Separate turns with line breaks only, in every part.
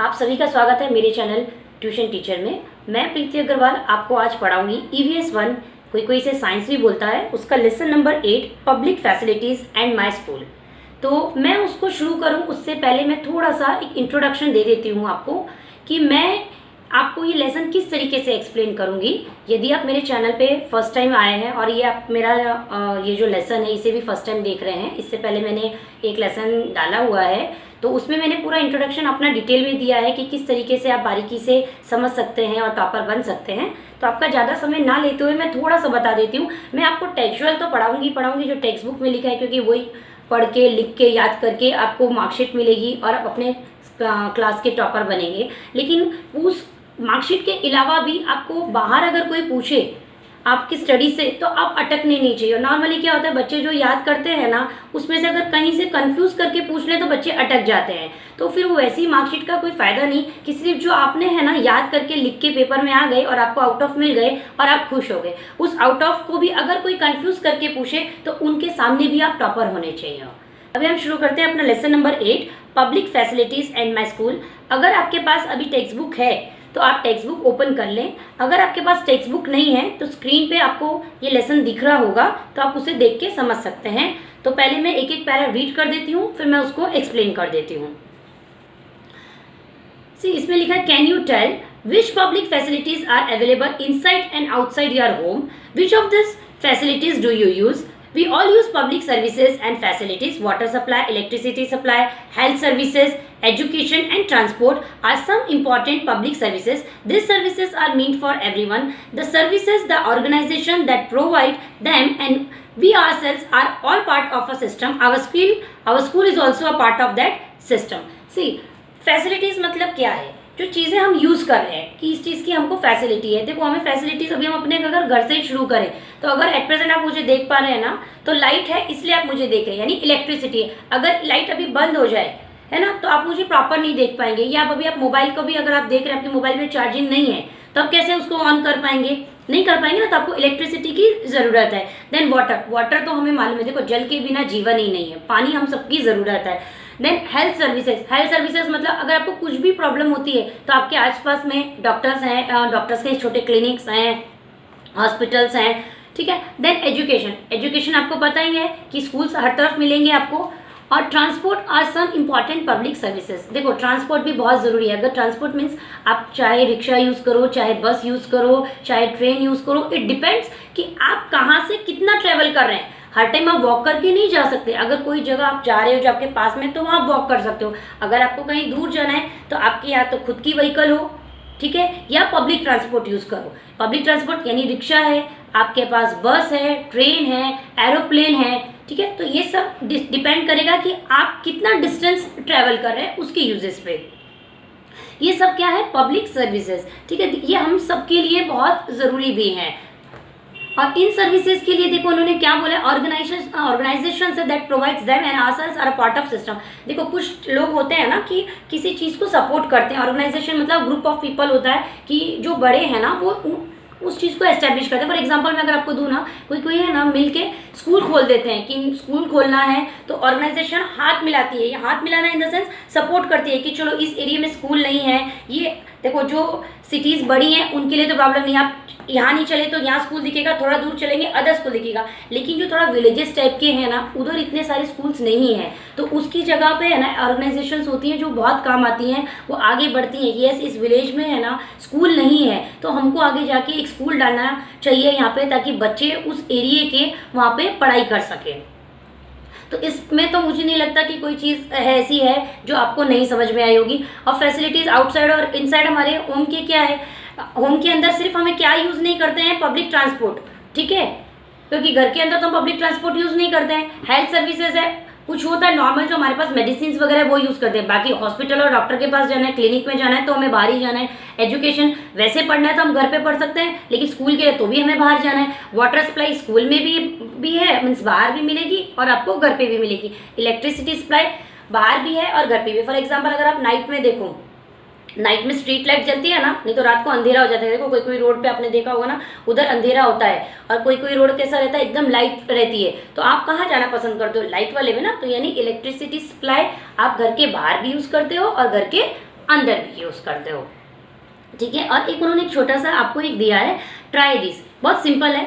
आप सभी का स्वागत है मेरे चैनल ट्यूशन टीचर में। मैं प्रीति अग्रवाल आपको आज पढ़ाऊंगी EVS 1, कोई इसे साइंस भी बोलता है, उसका lesson number 8 public facilities and my school. तो मैं उसको शुरू करूं उससे पहले मैं थोड़ा सा एक इंट्रोडक्शन दे देती हूं आपको कि मैं आपको ये लेसन किस तरीके से एक्सप्लेन करूंगी। यदि आप मेरे चैनल पे फर्स्ट टाइम आए हैं और ये आप मेरा ये जो लेसन है इसे भी फर्स्ट टाइम देख रहे हैं, इससे पहले मैंने एक लेसन डाला हुआ है तो उसमें मैंने पूरा इंट्रोडक्शन अपना डिटेल में दिया है कि किस तरीके से आप बारीकी से समझ सकते हैं और टॉपर बन सकते हैं। तो आपका ज़्यादा समय ना लेते हुए मैं थोड़ा सा बता देती हूँ। मैं आपको टेक्सचुअल तो पढ़ाऊंगी जो टेक्स्ट बुक में लिखा है, क्योंकि वही पढ़ के लिख के याद करके आपको मार्कशीट मिलेगी और आप अपने क्लास के टॉपर बनेंगे। लेकिन उस मार्कशीट के अलावा भी आपको बाहर अगर कोई पूछे आपकी स्टडी से तो आप अटकने नहीं चाहिए। नॉर्मली क्या होता है, बच्चे जो याद करते हैं ना उसमें से अगर कहीं से कंफ्यूज करके पूछ ले तो बच्चे अटक जाते हैं। तो फिर वो वैसी मार्कशीट का कोई फायदा नहीं कि सिर्फ जो आपने है ना याद करके लिख के पेपर में आ गए और आपको आउट ऑफ मिल गए और आप खुश हो गए। उस आउट ऑफ को भी अगर कोई कंफ्यूज करके पूछे तो उनके सामने भी आप टॉपर होने चाहिए। अभी हम शुरू करते हैं अपना lesson number 8 public facilities and my school. अगर आपके पास अभी टेक्स्ट बुक है तो आप टेक्स्ट बुक ओपन कर लें। अगर आपके पास टेक्स्ट बुक नहीं है तो स्क्रीन पे आपको ये लेसन दिख रहा होगा, तो आप उसे देख के समझ सकते हैं। तो पहले मैं एक एक पैरा रीड कर देती हूँ, फिर मैं उसको एक्सप्लेन कर देती हूँ। इसमें लिखा है, can you tell which public facilities are available inside and outside your home, which of this facilities do you use? We all use public services and facilities. Water supply, electricity supply, health services, education and transport are some important public services. These services are meant for everyone. The services, the organization that provide them and we ourselves are all part of a system. Our school is also a part of that system. See, facilities मतलब क्या है? जो चीज़ें हम use कर रहे हैं कि इस चीज़ की हमको फैसिलिटी है। देखो, हमें फैसिलिटीज़ अभी हम अपने अगर घर से ही शुरू करें तो अगर एट प्रेजेंट आप मुझे देख पा रहे हैं ना, तो लाइट है इसलिए आप मुझे देख रहे हैं, यानी इलेक्ट्रिसिटी है। अगर लाइट अभी बंद हो जाए है ना तो आप मुझे प्रॉपर नहीं देख पाएंगे। या आप मोबाइल को भी अगर आप देख रहे हैं, आपके मोबाइल में चार्जिंग नहीं है तो आप कैसे उसको ऑन कर पाएंगे? नहीं कर पाएंगे ना, तो आपको इलेक्ट्रिसिटी की ज़रूरत है। देन वाटर तो हमें मालूम है, देखो जल के बिना जीवन ही नहीं है, पानी हम सबकी ज़रूरत है। देन हेल्थ सर्विसेज मतलब अगर आपको कुछ भी प्रॉब्लम होती है तो आपके आसपास में डॉक्टर्स हैं, डॉक्टर्स के छोटे क्लिनिक्स हैं, हॉस्पिटल्स हैं, ठीक है। देन एजुकेशन आपको पता ही है कि स्कूल्स हर तरफ मिलेंगे आपको। और transport are some important public services. देखो, ट्रांसपोर्ट भी बहुत ज़रूरी है। अगर ट्रांसपोर्ट मीन्स आप चाहे रिक्शा यूज़ करो, चाहे बस यूज़ करो, चाहे ट्रेन यूज़ करो, इट डिपेंड्स कि आप कहाँ से कितना ट्रेवल कर रहे हैं। हर टाइम आप वॉक करके नहीं जा सकते। अगर कोई जगह आप जा रहे हो जो आपके पास में, तो वहाँ वॉक कर सकते हो। अगर आपको कहीं दूर जाना है तो आपके या तो खुद की व्हीकल हो, ठीक है, या पब्लिक ट्रांसपोर्ट यूज़ करो। पब्लिक ट्रांसपोर्ट यानी रिक्शा है, आपके पास बस है, ट्रेन है, एरोप्लेन है, ठीक है। तो ये सब डिपेंड करेगा कि आप कितना डिस्टेंस ट्रैवल कर रहे हैं उसके यूजेस पे। ये सब क्या है? पब्लिक सर्विसेज, ठीक है। ये हम सबके लिए बहुत ज़रूरी भी हैं। और इन सर्विसेज के लिए देखो उन्होंने क्या बोला, ऑर्गेनाइजेशन से that provides them and ours are a part of system. देखो, कुछ लोग होते हैं ना कि किसी चीज़ को सपोर्ट करते हैं। ऑर्गेनाइजेशन मतलब ग्रुप ऑफ पीपल होता है कि जो बड़े हैं ना वो उस चीज़ को एस्टेब्लिश करते हैं। फॉर एग्जांपल मैं अगर आपको दूँ ना, कोई है ना मिल के स्कूल खोल देते हैं कि स्कूल खोलना है, तो ऑर्गेनाइजेशन हाथ मिलाती है। ये हाथ मिलाना इन द सेंस सपोर्ट करती है कि चलो इस एरिया में स्कूल नहीं है। ये देखो, जो सिटीज़ बड़ी हैं उनके लिए तो प्रॉब्लम नहीं है, आप यहाँ नहीं चले तो यहाँ स्कूल दिखेगा, थोड़ा दूर चलेंगे अदर स्कूल दिखेगा। लेकिन जो थोड़ा विलेजेस टाइप के हैं ना, उधर इतने सारे स्कूल्स नहीं हैं, तो उसकी जगह पे है ना ऑर्गेनाइजेशंस होती हैं जो बहुत काम आती हैं। वो आगे बढ़ती हैं कि यस, इस विलेज में है ना स्कूल नहीं है तो हमको आगे जाके एक स्कूल डालना चाहिए यहाँ पे, ताकि बच्चे उस एरिए के वहाँ पे पढ़ाई कर सकें। तो इसमें तो मुझे नहीं लगता कि कोई चीज़ ऐसी है जो आपको नहीं समझ में आई होगी। और फैसिलिटीज़ आउटसाइड और इनसाइड हमारे होम के क्या है, होम के अंदर सिर्फ हमें क्या यूज़ नहीं करते हैं? पब्लिक ट्रांसपोर्ट, ठीक है, क्योंकि घर के अंदर तो हम पब्लिक ट्रांसपोर्ट यूज़ नहीं करते हैं। हेल्थ सर्विसेज है, कुछ होता है नॉर्मल जो हमारे पास मेडिसिन वगैरह वो यूज़ करते हैं। बाकी हॉस्पिटल और डॉक्टर के पास जाना है, क्लिनिक में जाना है तो हमें बाहर ही जाना है। एजुकेशन वैसे पढ़ना है तो हम घर पे पढ़ सकते हैं, लेकिन स्कूल के लिए तो भी हमें बाहर जाना है। वाटर सप्लाई स्कूल में भी है, मीन्स बाहर भी मिलेगी और आपको घर पे भी मिलेगी। इलेक्ट्रिसिटी सप्लाई बाहर भी है और घर पे भी। फॉर एग्जाम्पल अगर आप नाइट में देखो, नाइट में स्ट्रीट लाइट जलती है ना, नहीं तो रात को अंधेरा हो जाता है। देखो कोई रोड पे आपने देखा होगा ना, उधर अंधेरा होता है और कोई रोड कैसा रहता है, एकदम लाइट रहती है। तो आप कहाँ जाना पसंद करते हो? लाइट वाले में ना। तो यानी इलेक्ट्रिसिटी सप्लाई आप घर के बाहर भी यूज़ करते हो और घर के अंदर भी यूज़ करते हो, ठीक है। और एक उन्होंने एक छोटा सा आपको एक दिया है, ट्राई दिस, बहुत सिंपल है,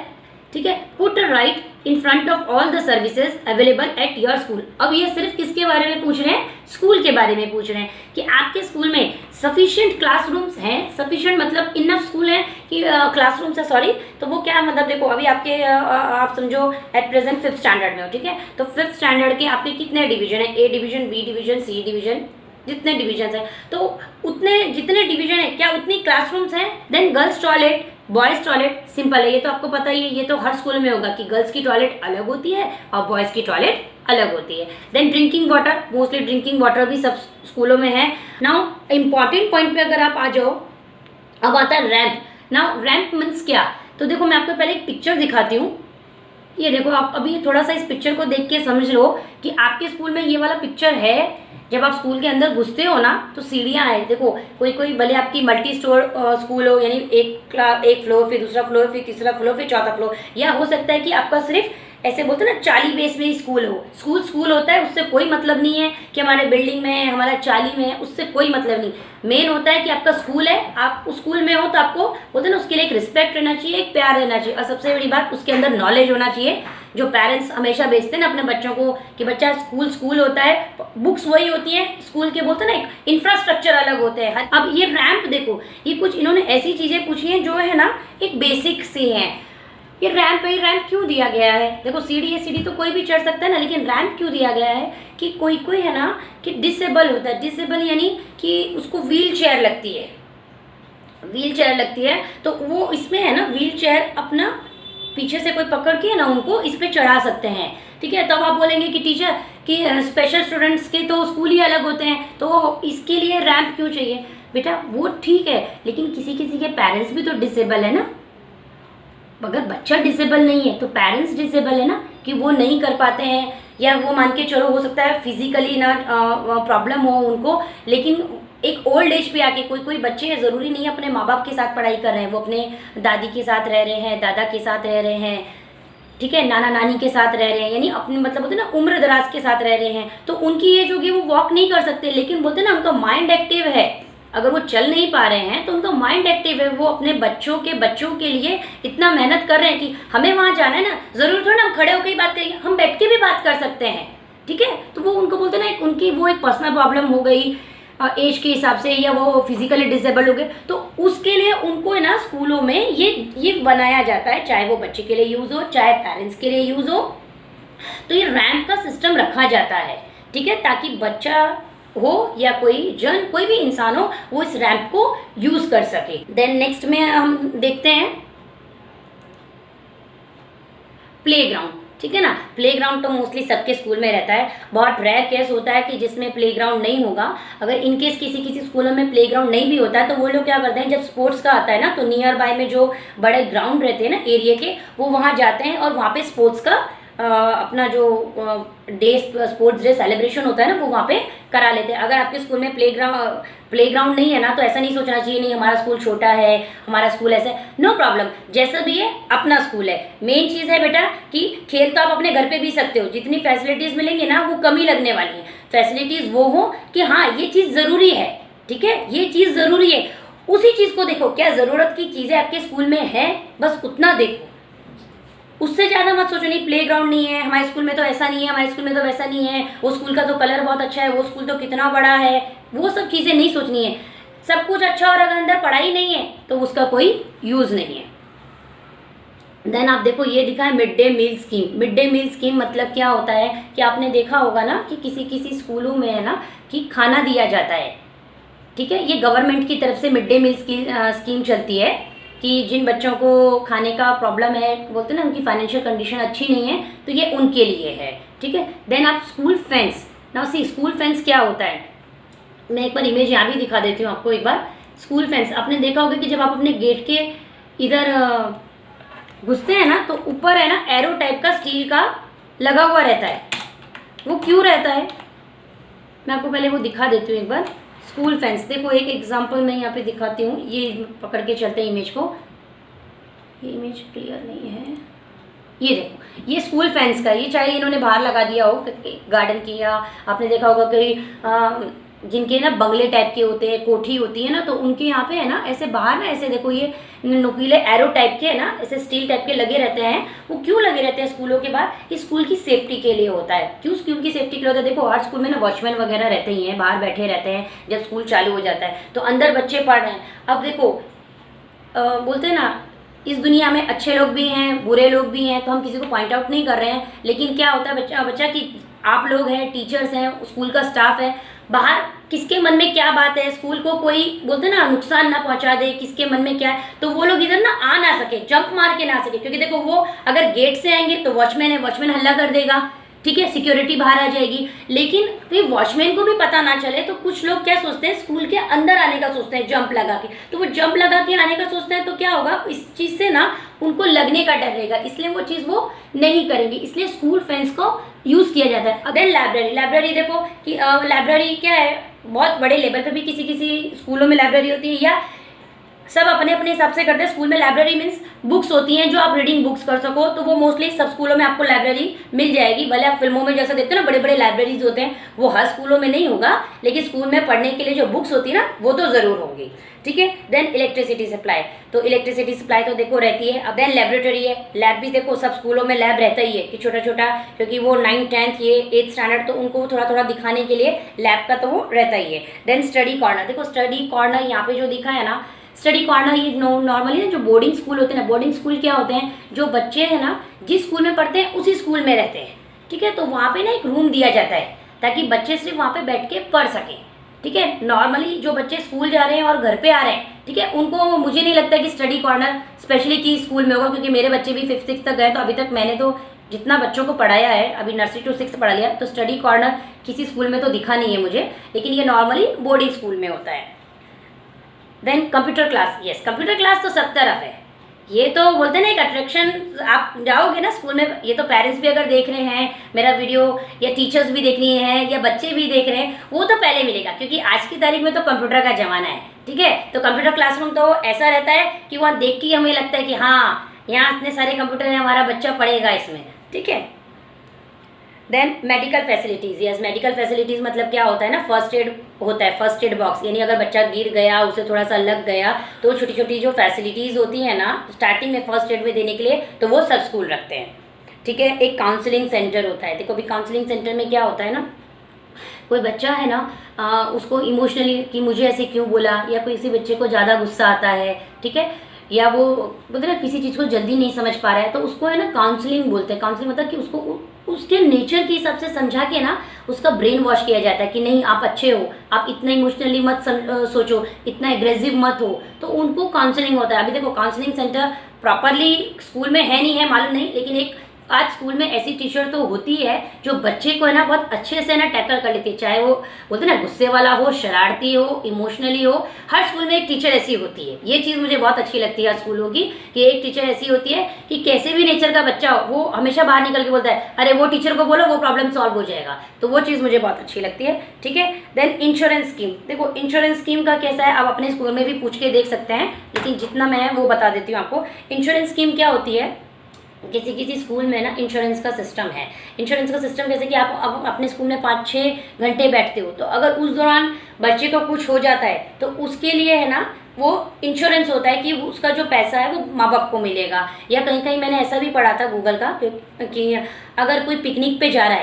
ठीक है। Put right in front of all the services available at your school. अब ये सिर्फ किसके बारे में पूछ रहे हैं, स्कूल के बारे में पूछ रहे हैं कि आपके स्कूल में सफिशिएंट क्लासरूम्स हैं, सफिशिएंट मतलब इनफ स्कूल है कि क्लासरूम्स है, सॉरी। तो वो क्या मतलब, देखो अभी आपके आप समझो एट प्रेजेंट 5th स्टैंडर्ड में हो, ठीक है। तो 5th स्टैंडर्ड के आपके कितने डिवीजन है, A division, B division, C division, जितने डिवीजन है, तो उतने जितने डिवीजन है क्या उतनी क्लासरूम्स हैं। Then girls toilet, boys toilet, simple है, ये तो आपको पता ही है, ये तो हर स्कूल में होगा कि गर्ल्स की टॉयलेट अलग होती है और बॉयज़ की टॉयलेट अलग होती है। Then drinking water, mostly drinking water भी सब स्कूलों में है। नाउ इंपॉर्टेंट पॉइंट पे अगर आप आ जाओ, अब आता है रैंप। नाउ रैंप मीन्स क्या, तो देखो मैं आपको पहले एक पिक्चर दिखाती हूँ। ये देखो, आप अभी थोड़ा सा इस पिक्चर को देख के समझ लो कि आपके स्कूल में ये वाला पिक्चर है। जब आप स्कूल के अंदर घुसते हो ना तो सीढ़ियाँ हैं, देखो कोई कोई भले आपकी मल्टी स्टोर स्कूल हो, यानी एक फ्लोर, फिर दूसरा फ्लोर, फिर तीसरा फ्लोर, फिर चौथा फ्लोर, या हो सकता है कि आपका सिर्फ ऐसे बोलते हैं ना 40 बेस में ही स्कूल हो। स्कूल होता है, उससे कोई मतलब नहीं है कि हमारे बिल्डिंग में है, हमारा 40 में है, उससे कोई मतलब नहीं। मेन होता है कि आपका स्कूल है, आप उस स्कूल में हो तो आपको बोलते हैं ना उसके लिए एक रिस्पेक्ट रहना चाहिए, एक प्यार रहना चाहिए, और सबसे बड़ी बात उसके अंदर नॉलेज होना चाहिए। जो पेरेंट्स हमेशा भेजते हैं ना अपने बच्चों को कि बच्चा स्कूल होता है, बुक्स वही होती हैं स्कूल के, बोलते हैं ना एक इंफ्रास्ट्रक्चर अलग होते हैं। अब ये रैंप देखो, ये कुछ इन्होंने ऐसी चीज़ें पूछी हैं जो है ना एक बेसिक सी हैं। ये रैंप क्यों दिया गया है, देखो सीढ़ी है, सीढ़ी तो कोई भी चढ़ सकता है ना, लेकिन रैंप क्यों दिया गया है कि कोई कोई है ना कि डिसेबल होता है, डिसेबल यानी कि उसको व्हील चेयर लगती है, व्हील चेयर लगती है, तो वो इसमें है ना व्हील चेयर अपना पीछे से कोई पकड़ के ना उनको इस पे चढ़ा सकते हैं, ठीक है। तब आप बोलेंगे कि टीचर कि स्पेशल स्टूडेंट्स के तो स्कूल ही अलग होते हैं, तो इसके लिए रैंप क्यों चाहिए। बेटा वो ठीक है, लेकिन किसी किसी के पेरेंट्स भी तो डिसेबल है ना। अगर बच्चा डिसेबल नहीं है तो पेरेंट्स डिसेबल है ना, कि वो नहीं कर पाते हैं, या वो मान के चलो हो सकता है फिजिकली ना प्रॉब्लम हो उनको, लेकिन एक ओल्ड एज पे आके कोई बच्चे ज़रूरी नहीं है अपने माँ बाप के साथ पढ़ाई कर रहे हैं, वो अपने दादी के साथ रह रहे हैं, दादा के साथ रह रहे हैं, ठीक है, नाना नानी के साथ रह रहे हैं, यानी अपने मतलब बोलते हैं ना उम्र दराज के साथ रह रहे हैं, तो उनकी एज होगी वो वॉक नहीं कर सकते, लेकिन बोलते हैं ना उनका माइंड एक्टिव है। अगर वो चल नहीं पा रहे हैं तो उनका माइंड एक्टिव है, वो अपने बच्चों के लिए इतना मेहनत कर रहे हैं कि हमें वहाँ जाना है ना, ज़रूर थोड़ा हम खड़े होकर ही बात करेंगे, हम बैठ के भी बात कर सकते हैं, ठीक है। तो वो उनको बोलते हैं ना उनकी वो एक पर्सनल प्रॉब्लम हो गई एज के हिसाब से, या वो फिजिकली डिसेबल हो गए, तो उसके लिए उनको है ना स्कूलों में ये बनाया जाता है, चाहे वो बच्चे के लिए यूज़ हो चाहे पेरेंट्स के लिए यूज़ हो, तो ये रैंप का सिस्टम रखा जाता है, ठीक है, ताकि बच्चा हो या कोई भी इंसान हो वो इस रैंप को यूज़ कर सके। देन नेक्स्ट में हम देखते हैं प्लेग्राउंड, ठीक है ना। प्लेग्राउंड तो मोस्टली सबके स्कूल में रहता है, बहुत रेयर केस होता है कि जिसमें प्लेग्राउंड नहीं होगा। अगर इनकेस किसी स्कूलों में प्लेग्राउंड नहीं भी होता है तो वो लोग क्या करते हैं, जब स्पोर्ट्स का आता है ना तो नियर बाय में जो बड़े ग्राउंड रहते हैं ना एरिया के, वो वहाँ जाते हैं और वहाँ पे स्पोर्ट्स का अपना जो स्पोर्ट्स डे सेलिब्रेशन होता है ना वो वहाँ पे करा लेते हैं। अगर आपके स्कूल में प्लेग्राउंड नहीं है ना तो ऐसा नहीं सोचना चाहिए नहीं हमारा स्कूल छोटा है, हमारा स्कूल ऐसा है, नो प्रॉब्लम, जैसा भी है अपना स्कूल है। मेन चीज़ है बेटा कि खेल तो आप अपने घर पे भी सकते हो, जितनी फैसिलिटीज़ मिलेंगी ना वो कम ही लगने वाली है। फैसिलिटीज़ वो हो कि हाँ ये चीज़ ज़रूरी है, ठीक है, ये चीज़ ज़रूरी है, उसी चीज़ को देखो, क्या ज़रूरत की चीज़ें आपके स्कूल में है बस उतना देखो, उससे ज़्यादा मत सोचो नहीं प्लेग्राउंड नहीं है, हमारे स्कूल में तो ऐसा नहीं है, हमारे स्कूल में तो वैसा नहीं है, वो स्कूल का तो कलर बहुत अच्छा है, वो स्कूल तो कितना बड़ा है, वो सब चीज़ें नहीं सोचनी है। सब कुछ अच्छा और अगर अंदर पढ़ाई नहीं है तो उसका कोई यूज़ नहीं है। देन आप देखो ये दिखा है mid day meal scheme. Mid day meal scheme मतलब क्या होता है कि आपने देखा होगा ना कि किसी स्कूलों में है ना कि खाना दिया जाता है, ठीक है, ये गवर्नमेंट की तरफ से मिड डे मील स्कीम चलती है कि जिन बच्चों को खाने का प्रॉब्लम है, बोलते हैं ना उनकी फाइनेंशियल कंडीशन अच्छी नहीं है, तो ये उनके लिए है, ठीक है। देन आप school fence, now see school fence क्या होता है, मैं एक बार इमेज यहाँ भी दिखा देती हूँ आपको एक बार। स्कूल फेंस आपने देखा होगा कि जब आप अपने गेट के इधर घुसते हैं ना तो ऊपर है ना एरो टाइप का स्टील का लगा हुआ रहता है, वो क्यों रहता है मैं आपको पहले वो दिखा देती हूँ एक बार। स्कूल फेंस देखो, एक एग्जांपल मैं यहाँ पे दिखाती हूँ, ये पकड़ के चलते हैं इमेज को, ये इमेज क्लियर नहीं है, ये देखो ये स्कूल फेंस का, ये चाहे इन्होंने बाहर लगा दिया हो गार्डन की, या आपने देखा होगा कहीं जिनके ना बंगले टाइप के होते हैं, कोठी होती है ना, तो उनके यहाँ पे है ना ऐसे बाहर ना ऐसे देखो ये नुकीले एरो टाइप के है ना, ऐसे स्टील टाइप के लगे रहते हैं। वो क्यों लगे रहते हैं स्कूलों के बाहर? कि स्कूल की सेफ्टी के लिए होता है। क्यों स्कूल की सेफ्टी के लिए होता है? देखो हर स्कूल में ना वॉचमैन वगैरह रहते ही हैं, बाहर बैठे रहते हैं जब स्कूल चालू हो जाता है, तो अंदर बच्चे पढ़ रहे हैं। अब देखो बोलते हैं ना इस दुनिया में अच्छे लोग भी हैं, बुरे लोग भी हैं, तो हम किसी को पॉइंट आउट नहीं कर रहे हैं, लेकिन क्या होता है बच्चा कि आप लोग हैं, टीचर्स हैं, स्कूल का स्टाफ है, बाहर किसके मन में क्या बात है, स्कूल को कोई बोलते ना नुकसान ना पहुंचा दे, किसके मन में क्या है, तो वो लोग इधर ना आ ना सके, जंप मार के ना सके, क्योंकि देखो वो अगर गेट से आएंगे तो वॉचमैन है, वॉचमैन हल्ला कर देगा, ठीक है, सिक्योरिटी बाहर आ जाएगी। लेकिन फिर वॉचमैन को भी पता ना चले, तो कुछ लोग क्या सोचते हैं, स्कूल के अंदर आने का सोचते हैं जंप लगा के, तो वो जंप लगा के आने का सोचते हैं, तो क्या होगा इस चीज़ से ना उनको लगने का डर रहेगा, इसलिए वो चीज़ वो नहीं करेंगे, इसलिए स्कूल फेंस को यूज़ किया जाता है। देन लाइब्रेरी देखो कि लाइब्रेरी क्या है, बहुत बड़े लेवल पे भी किसी किसी स्कूलों में लाइब्रेरी होती है, या सब अपने अपने हिसाब से करते हैं। स्कूल में लाइब्रेरी मीन्स बुक्स होती हैं जो आप रीडिंग बुक्स कर सको, तो वो मोस्टली सब स्कूलों में आपको लाइब्रेरी मिल जाएगी। भले आप फिल्मों में जैसा देखते हो ना बड़े बड़े लाइब्रेरीज होते हैं, वो हर स्कूलों में नहीं होगा, लेकिन स्कूल में पढ़ने के लिए जो बुक्स होती है ना वो तो ज़रूर होंगी, ठीक है। देन इलेक्ट्रिसिटी सप्लाई, तो इलेक्ट्रिसिटी सप्लाई तो देखो रहती है। अब देन लेबोरेटरी है, लैब भी देखो सब स्कूलों में लैब रहता ही है कि छोटा छोटा, क्योंकि वो 9th 10th ये 8th स्टैंडर्ड, तो उनको थोड़ा थोड़ा दिखाने के लिए लैब का तो वो रहता ही है। देन स्टडी कॉर्नर, देखो स्टडी कॉर्नर यहाँ पे जो दिखा है ना, स्टडी कॉर्नर ये नॉर्मली ना जो बोर्डिंग स्कूल होते हैं ना, बोर्डिंग स्कूल क्या होते हैं, जो बच्चे हैं ना जिस स्कूल में पढ़ते हैं उसी स्कूल में रहते हैं, ठीक है, तो वहाँ पे ना एक रूम दिया जाता है ताकि बच्चे सिर्फ वहाँ पे बैठ के पढ़ सकें, ठीक है। नॉर्मली जो बच्चे स्कूल जा रहे हैं और घर पे आ रहे हैं, ठीक है, उनको मुझे नहीं लगता कि स्टडी कॉर्नर स्पेशली की स्कूल में होगा, क्योंकि मेरे बच्चे भी 5th 6th तक गए, तो अभी तक मैंने तो जितना बच्चों को पढ़ाया है, अभी नर्सरी टू 6th पढ़ा लिया, तो स्टडी कॉर्नर किसी स्कूल में तो दिखा नहीं है मुझे, लेकिन ये नॉर्मली बोर्डिंग स्कूल में होता है। Then computer class, yes computer class तो सब तरफ है, ये तो बोलते हैं ना एक अट्रैक्शन, आप जाओगे ना स्कूल में, ये तो पेरेंट्स भी अगर देख रहे हैं मेरा वीडियो, या टीचर्स भी देख रही हैं, या बच्चे भी देख रहे हैं, वो तो पहले मिलेगा, क्योंकि आज की तारीख में तो कंप्यूटर का ज़माना है, ठीक है। तो कंप्यूटर क्लासरूम तो ऐसा रहता है कि वहाँ देख के हमें लगता है कि हाँ यहाँ इतने सारे कंप्यूटर हैं, हमारा बच्चा पढ़ेगा इसमें, ठीक है। Then medical facilities, yes medical facilities मतलब क्या होता है ना, फर्स्ट एड होता है, फर्स्ट एड बॉक्स, यानी अगर बच्चा गिर गया, उसे थोड़ा सा लग गया, तो छोटी छोटी जो फैसिलिटीज़ होती है ना स्टार्टिंग में फर्स्ट एड में देने के लिए, तो वो सब स्कूल रखते हैं, ठीक है। एक काउंसलिंग सेंटर होता है, देखो अभी काउंसलिंग सेंटर में क्या होता है ना, कोई बच्चा है ना उसको इमोशनली कि मुझे ऐसे क्यों बोला, या किसी बच्चे को ज़्यादा गुस्सा आता है, ठीक है, या वो बोलते ना किसी चीज़ को जल्दी नहीं समझ पा रहा है, तो उसको है ना काउंसलिंग बोलते हैं। काउंसलिंग मतलब कि उसको उसके नेचर के हिसाब से समझा के ना उसका ब्रेन वॉश किया जाता है कि नहीं आप अच्छे हो, आप इतना इमोशनली मत सोचो, इतना एग्रेसिव मत हो, तो उनको काउंसलिंग होता है। अभी देखो काउंसलिंग सेंटर प्रॉपरली स्कूल में है नहीं है मालूम नहीं, लेकिन एक आज स्कूल में ऐसी टीचर तो होती है जो बच्चे को है ना बहुत अच्छे से ना टैकल कर लेती है, चाहे वो बोलते ना गुस्से वाला हो, शरारती हो, इमोशनली हो, हर स्कूल में एक टीचर ऐसी होती है। ये चीज़ मुझे बहुत अच्छी लगती है स्कूलों की, कि एक टीचर ऐसी होती है कि कैसे भी नेचर का बच्चा हो, वो हमेशा बाहर निकल के बोलता है अरे वो टीचर को बोलो, वो प्रॉब्लम सॉल्व हो जाएगा, तो वो चीज़ मुझे बहुत अच्छी लगती है, ठीक है। देन इंश्योरेंस स्कीम, देखो इंश्योरेंस स्कीम का कैसा है, आप अपने स्कूल में भी पूछ के देख सकते हैं, लेकिन जितना मैं वो बता देती हूँ आपको। इंश्योरेंस स्कीम क्या होती है, किसी किसी स्कूल में ना इंश्योरेंस का सिस्टम है। इंश्योरेंस का सिस्टम जैसे कि आप अपने स्कूल में 5-6 घंटे बैठते हो, तो अगर उस दौरान बच्चे को कुछ हो जाता है तो उसके लिए है ना वो इंश्योरेंस होता है कि उसका जो पैसा है वो माँ बाप को मिलेगा। या कहीं कहीं मैंने ऐसा भी पढ़ा था गूगल का कि अगर कोई पिकनिक पे जा रहा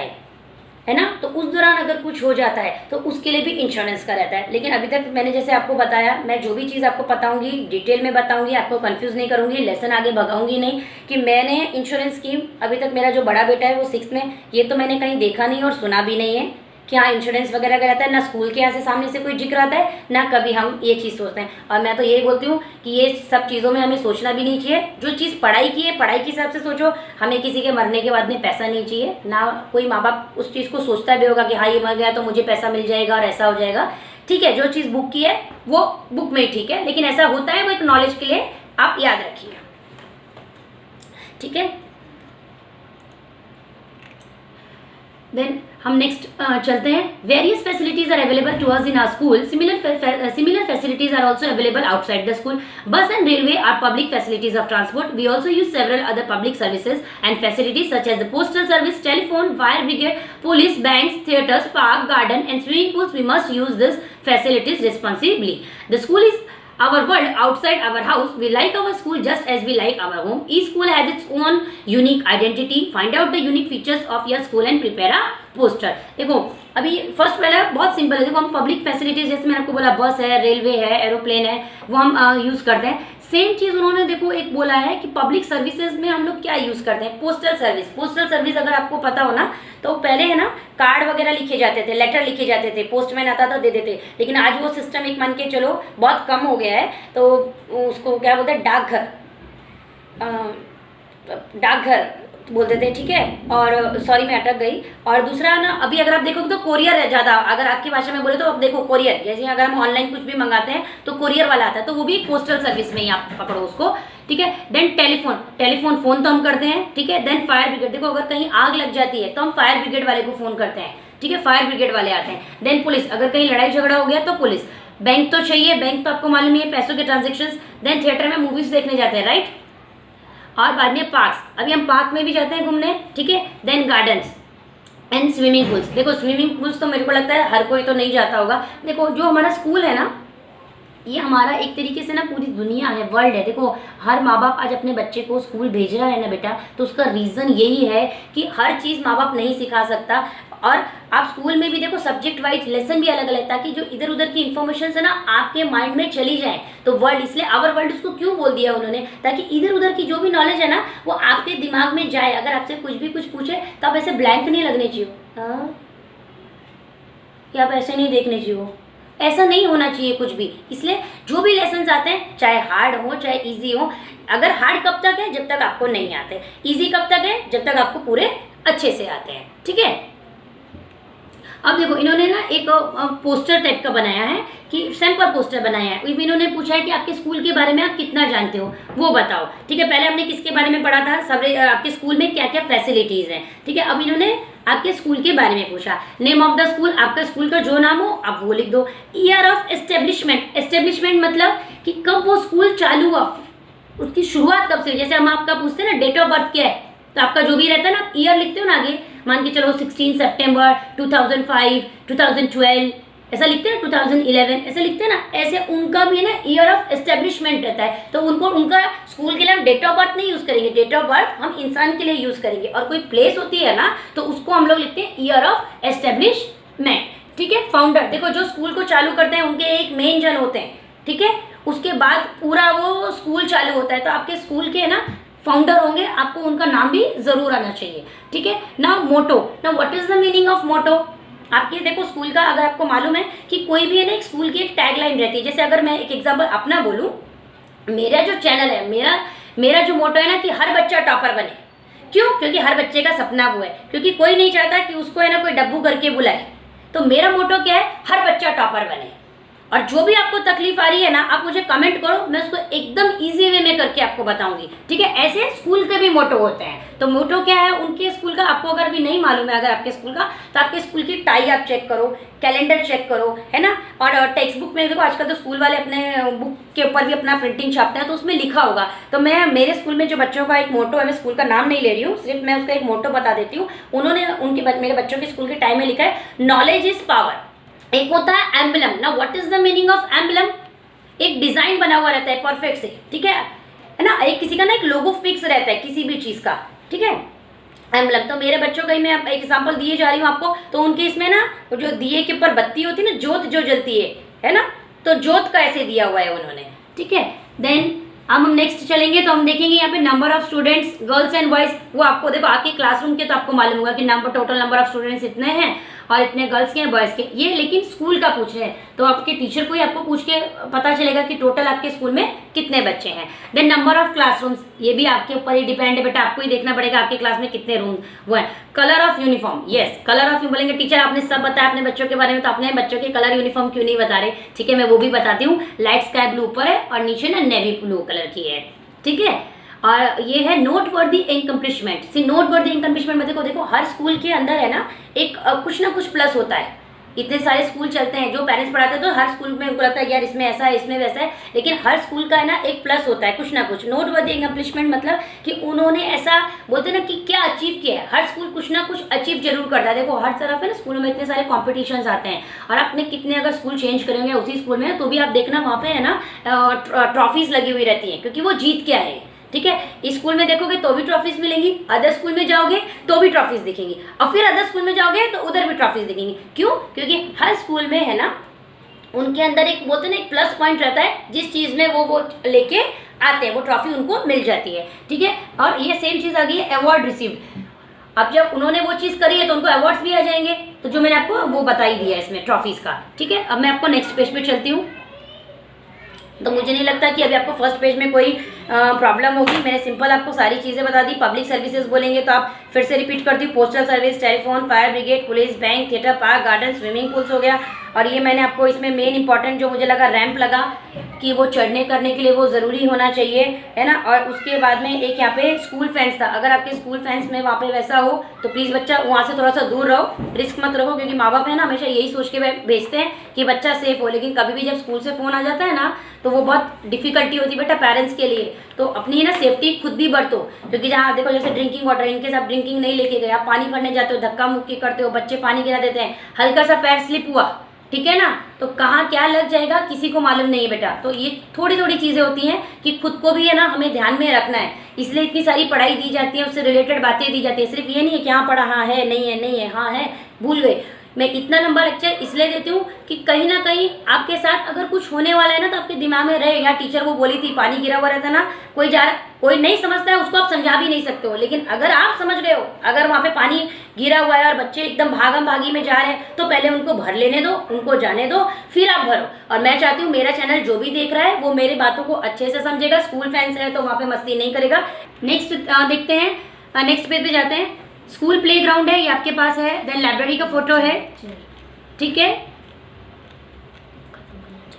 है ना, तो उस दौरान अगर कुछ हो जाता है तो उसके लिए भी इंश्योरेंस का रहता है। लेकिन अभी तक मैंने जैसे आपको बताया, मैं जो भी चीज़ आपको बताऊंगी डिटेल में बताऊंगी, आपको कंफ्यूज नहीं करूंगी, लेसन आगे भगाऊंगी नहीं, कि मैंने इंश्योरेंस स्कीम अभी तक, मेरा जो बड़ा बेटा है वो 6th में, ये तो मैंने कहीं देखा नहीं और सुना भी नहीं है कि हाँ इंश्योरेंस वगैरह का रहता है, ना स्कूल के यहाँ से सामने से कोई जिक्र आता है, ना कभी हम ये चीज़ सोचते हैं। और मैं तो यही बोलती हूँ कि ये सब चीज़ों में हमें सोचना भी नहीं चाहिए। जो चीज़ पढ़ाई की है पढ़ाई के हिसाब से सोचो, हमें किसी के मरने के बाद में पैसा नहीं चाहिए, ना कोई माँ बाप उस चीज़ को सोचता भी होगा कि हाँ ये मर गया तो मुझे पैसा मिल जाएगा और ऐसा हो जाएगा, ठीक है। जो चीज़ बुक की है वो बुक में ही ठीक है, लेकिन ऐसा होता है वो एक नॉलेज के लिए आप याद रखिए, ठीक है। देन हम नेक्स्ट चलते हैं. Various facilities are available to us in our school. Similar facilities are also available outside the school. Bus and railway are public facilities of transport. We also use several other public services and facilities such as the postal service, telephone, fire brigade, police, banks, theatres, park, garden and swimming pools. We must use this facilities responsibly. The school is our world outside our house. We like our school just as we like our home. Each school has its own unique identity. Find out the unique features of your school and prepare a poster. देखो अभी first वाला बहुत simple है. देखो हम public facilities जैसे मैंने आपको बोला बस है, रेलवे है, एरोप्लेन है, वो हम यूज करते हैं. सेम चीज उन्होंने देखो एक बोला है कि पब्लिक सर्विसेज में हम लोग क्या यूज करते हैं. Postal service. पोस्टल सर्विस अगर आपको पता हो ना तो पहले है ना कार्ड वगैरह लिखे जाते थे, लेटर लिखे जाते थे, पोस्टमैन आता था दे देते. लेकिन आज वो सिस्टम एक मान के चलो बहुत कम हो गया है. तो उसको क्या बोलते हैं, डाकघर, डाकघर बोलते थे. ठीक है, और सॉरी मैं अटक गई. और दूसरा ना अभी अगर आप देखोगे तो कोरियर है ज़्यादा. अगर आपकी भाषा में बोले तो अब देखो कोरियर, जैसे अगर हम ऑनलाइन कुछ भी मंगाते हैं तो कोरियर वाला आता है, तो वो भी पोस्टल सर्विस में ही आप पकड़ो उसको. ठीक है. Then telephone. टेलीफोन फोन तो हम करते हैं. ठीक है. Then fire brigade. देखो अगर कहीं आग लग जाती है तो हम फायर ब्रिगेड वाले को फोन करते हैं. ठीक है, फायर ब्रिगेड वाले आते हैं. Then police. अगर कहीं लड़ाई झगड़ा हो गया तो पुलिस. बैंक तो चाहिए, बैंक तो आपको मालूम ही है, पैसों के ट्रांजेक्शन. देन थिएटर में मूवीज देखने जाते हैं, राइट. और बाद में पार्क्स. अभी हम पार्क में भी जाते हैं घूमने. ठीक है. Then gardens and swimming pools. देखो स्विमिंग पूल्स तो मेरे को लगता है हर कोई तो नहीं जाता होगा. देखो जो हमारा स्कूल है ना, ये हमारा एक तरीके से ना पूरी दुनिया है, वर्ल्ड है. देखो हर माँ बाप आज अपने बच्चे को स्कूल भेज रहा है ना बेटा, तो उसका रीज़न यही है कि हर चीज़ माँ बाप नहीं सिखा सकता. और आप स्कूल में भी देखो सब्जेक्ट वाइज लेसन भी अलग अलग, ताकि जो इधर उधर की इन्फॉर्मेशन है ना आपके माइंड में चली जाए. तो वर्ल्ड, इसलिए आवर वर्ल्ड उसको क्यों बोल दिया उन्होंने, ताकि इधर उधर की जो भी नॉलेज है ना वो आपके दिमाग में जाए. अगर आपसे कुछ भी कुछ पूछे तो आप ऐसे ब्लैंक नहीं लगने चाहिए. या आप ऐसे नहीं देखने चाहिए, ऐसा नहीं होना चाहिए कुछ भी. इसलिए जो भी लेसन आते हैं चाहे हार्ड हो चाहे इजी हो, अगर हार्ड कब तक है, जब तक आपको नहीं आते. इजी कब तक है, जब तक आपको पूरे अच्छे से आते हैं. ठीक है. अब देखो इन्होंने ना एक पोस्टर टाइप का बनाया है कि सैंपल पोस्टर बनाया है. इन्होंने पूछा है कि आपके स्कूल के बारे में आप कितना जानते हो वो बताओ. ठीक है. पहले हमने किसके बारे में पढ़ा था, सब आपके स्कूल में क्या क्या फैसिलिटीज़ हैं. ठीक है. अब इन्होंने आपके स्कूल के बारे में पूछा. नेम ऑफ द स्कूल, आपका स्कूल का जो नाम हो आप वो लिख दो. Year of establishment. एस्टेब्लिशमेंट मतलब कि कब वो स्कूल चालू हुआ, उसकी शुरुआत कब से. जैसे हम आपका पूछते हैं ना डेट ऑफ बर्थ क्या है, तो आपका जो भी रहता है ना ईयर लिखते हो ना आगे, मान के चलो 16 सितंबर 2005, 2012 ऐसा लिखते हैं, 2011 ऐसा लिखते हैं ना, ऐसे उनका भी ना ईयर ऑफ एस्टेब्लिशमेंट रहता है. तो उनको उनका स्कूल के लिए हम डेट ऑफ बर्थ नहीं यूज़ करेंगे, डेट ऑफ बर्थ हम इंसान के लिए यूज़ करेंगे. और कोई प्लेस होती है ना तो उसको हम लोग लिखते हैं ईयर ऑफ एस्टेब्लिशमेंट. ठीक है. फाउंडर. देखो जो स्कूल को चालू करते हैं उनके एक मेन जन होते हैं. ठीक है. उसके बाद पूरा वो स्कूल चालू होता है. तो आपके स्कूल के ना फाउंडर होंगे, आपको उनका नाम भी जरूर आना चाहिए. ठीक है. ना मोटो. ना what is the meaning of motto. आपके देखो स्कूल का अगर आपको मालूम है कि कोई भी है ना एक स्कूल की एक टैगलाइन रहती है. जैसे अगर मैं एक एग्जांपल अपना बोलूं, मेरा जो चैनल है, मेरा जो मोटो है ना कि हर बच्चा टॉपर बने. क्यों? क्योंकि हर बच्चे का सपना वो है, क्योंकि कोई नहीं चाहता कि उसको है ना कोई डब्बू करके बुलाए. तो मेरा मोटो क्या है, हर बच्चा टॉपर बने. और जो भी आपको तकलीफ आ रही है ना आप मुझे कमेंट करो, मैं उसको एकदम इजी वे में करके आपको बताऊंगी. ठीक है. ऐसे स्कूल के भी मोटो होते हैं. तो मोटो क्या है उनके स्कूल का, आपको अगर भी नहीं मालूम है अगर आपके स्कूल का, तो आपके स्कूल की टाई आप चेक करो, कैलेंडर चेक करो, है ना. और टेक्स्ट बुक में देखो आजकल तो स्कूल वाले अपने बुक के ऊपर भी अपना प्रिंटिंग छापते हैं, तो उसमें लिखा होगा. तो मैं मेरे स्कूल में जो बच्चों का एक मोटो है, मैं स्कूल का नाम नहीं ले रही हूँ, सिर्फ मैं उसका एक मोटो बता देती हूँ. उन्होंने मेरे बच्चों के स्कूल के टाइम में लिखा है नॉलेज इज पावर. एक होता है एम्बलम. ना what is the meaning of emblem. एक डिजाइन बना हुआ रहता है परफेक्ट से. ठीक है ना. एक किसी का ना एक लोगो फिक्स रहता है किसी भी चीज का. ठीक है. एम्बलम. तो मेरे बच्चों का ही मैं एक एग्जांपल दिए जा रही हूँ आपको. तो उनके इसमें ना जो दिए के ऊपर बत्ती होती है ना, जोत जो जलती है ना, तो जोत का ऐसे दिया हुआ है उन्होंने. ठीक है. देन अब हम नेक्स्ट चलेंगे तो हम देखेंगे यहाँ पे number of students girls and boys. वो आपको देखो आपके क्लासरूम के तो आपको मालूम होगा कि टोटल नंबर ऑफ स्टूडेंट्स इतने हैं और इतने गर्ल्स के हैं बॉयज़ के. ये लेकिन स्कूल का पूछ रहे हैं तो आपके टीचर को ही आपको पूछ के पता चलेगा कि टोटल आपके स्कूल में कितने बच्चे हैं. देन नंबर ऑफ क्लासरूम्स, ये भी आपके ऊपर ही डिपेंड है बेटा, आपको ही देखना पड़ेगा आपके क्लास में कितने रूम वो है. Colour of uniform. Yes colour of बोलेंगे टीचर आपने सब बताया अपने बच्चों के बारे में, तो अपने बच्चों के कलर यूनिफॉर्म क्यों नहीं बता रहे. ठीक है, मैं वो भी बताती हूँ. लाइट स्काई ब्लू ऊपर है और नीचे ना नेवी ब्लू कलर की है. ठीक है. और ये है नोट वर्दी इंकम्प्लिशमेंट। सी नोट वर्दी इंकम्प्लिशमेंट में देखो हर स्कूल के अंदर है ना एक कुछ ना कुछ प्लस होता है। इतने सारे स्कूल चलते हैं, जो पेरेंट्स पढ़ाते हैं तो हर स्कूल में उनको लगता है यार इसमें ऐसा है इसमें वैसा है, लेकिन हर स्कूल का है ना एक प्लस होता है कुछ ना कुछ। नोट वर्दी इंकम्प्लिशमेंट मतलब कि उन्होंने ऐसा बोलते हैं ना कि क्या अचीव किया है। हर स्कूल कुछ ना कुछ अचीव जरूर करता है। देखो हर तरफ है ना स्कूलों में इतने सारे कॉम्पिटिशन्स आते हैं, और आपने कितने अगर स्कूल चेंज करेंगे उसी स्कूल में तो भी आप देखना वहाँ पे है ना ट्रॉफीज लगी हुई रहती हैं, क्योंकि वो जीत के आए। ठीक है, इस स्कूल में देखोगे तो भी ट्रॉफीज मिलेंगी, अदर स्कूल में जाओगे तो भी ट्रॉफीज दिखेंगी, और फिर अदर स्कूल में जाओगे तो उधर भी ट्रॉफीज दिखेंगी। क्यों? क्योंकि हर स्कूल में है ना उनके अंदर एक बोलते हैं ना एक प्लस पॉइंट रहता है, जिस चीज़ में वो लेके आते हैं वो ट्रॉफी उनको मिल जाती है। ठीक है, और ये सेम चीज़ आ गई है अवार्ड रिसीव्ड। अब जब उन्होंने वो चीज़ करी है तो उनको अवार्ड्स भी आ जाएंगे, तो जो मैंने आपको वो बता ही दिया है इसमें ट्रॉफीज का। ठीक है, अब मैं आपको नेक्स्ट पेज पे चलती हूँ। तो मुझे नहीं लगता कि अभी आपको फर्स्ट पेज में कोई प्रॉब्लम होगी। मैंने सिंपल आपको सारी चीज़ें बता दी। पब्लिक सर्विसेज बोलेंगे तो आप फिर से रिपीट कर दी, postal service, telephone, fire brigade, police, bank, theatre, park, garden, swimming pools हो गया। और ये मैंने आपको इसमें मेन इंपॉर्टेंट जो मुझे लगा रैंप लगा कि वो चढ़ने करने के लिए वो ज़रूरी होना चाहिए, है ना। और उसके बाद में एक यहाँ पे स्कूल फेंस था। अगर आपके स्कूल फेंस में वहाँ पे वैसा हो तो प्लीज़ बच्चा वहाँ से थोड़ा सा दूर रहो, रिस्क मत रखो, क्योंकि माँ बाप है ना हमेशा यही सोच के भेजते हैं कि बच्चा सेफ हो, लेकिन कभी भी जब स्कूल से फ़ोन आ जाता है ना तो वो बहुत डिफिकल्टी होती है बेटा पेरेंट्स के लिए। तो अपनी ना सेफ्टी खुद भी बरतो, क्योंकि जहाँ देखो जैसे ड्रिंकिंग वाटर, इनके साथ ड्रिंकिंग नहीं लेके गए, आप पानी भरने जाते हो, धक्का मुक्की करते हो, बच्चे पानी गिरा देते हैं, हल्का सा पैर स्लिप हुआ, ठीक है ना, तो कहाँ क्या लग जाएगा किसी को मालूम नहीं है बेटा। तो ये थोड़ी थोड़ी चीज़ें होती हैं कि खुद को भी है ना हमें ध्यान में रखना है, इसलिए इतनी सारी पढ़ाई दी जाती है, उससे रिलेटेड बातें दी जाती है। सिर्फ ये नहीं है कि हाँ पढ़ा, हाँ है, नहीं है, नहीं है, हाँ है, भूल गए। मैं इतना लंबा लेक्चर इसलिए देती हूँ कि कहीं ना कहीं आपके साथ अगर कुछ होने वाला है ना तो आपके दिमाग में रहेगा। टीचर वो बोली थी पानी गिरा हुआ रहता ना, कोई नहीं समझता है उसको आप समझा भी नहीं सकते हो, लेकिन अगर आप समझ गए हो, अगर वहाँ पे पानी गिरा हुआ है और बच्चे एकदम भागम भागी में जा रहे हैं तो पहले उनको भर लेने दो, उनको जाने दो, फिर आप भरो। और मैं चाहती हूँ मेरा चैनल जो भी देख रहा है वो मेरी बातों को अच्छे से समझेगा। स्कूल फैंस है तो वहाँ पे मस्ती नहीं करेगा। नेक्स्ट देखते हैं, नेक्स्ट पेज पे जाते हैं। स्कूल प्ले ग्राउंड है, ये आपके पास है। देन लाइब्रेरी का फोटो है, ठीक है।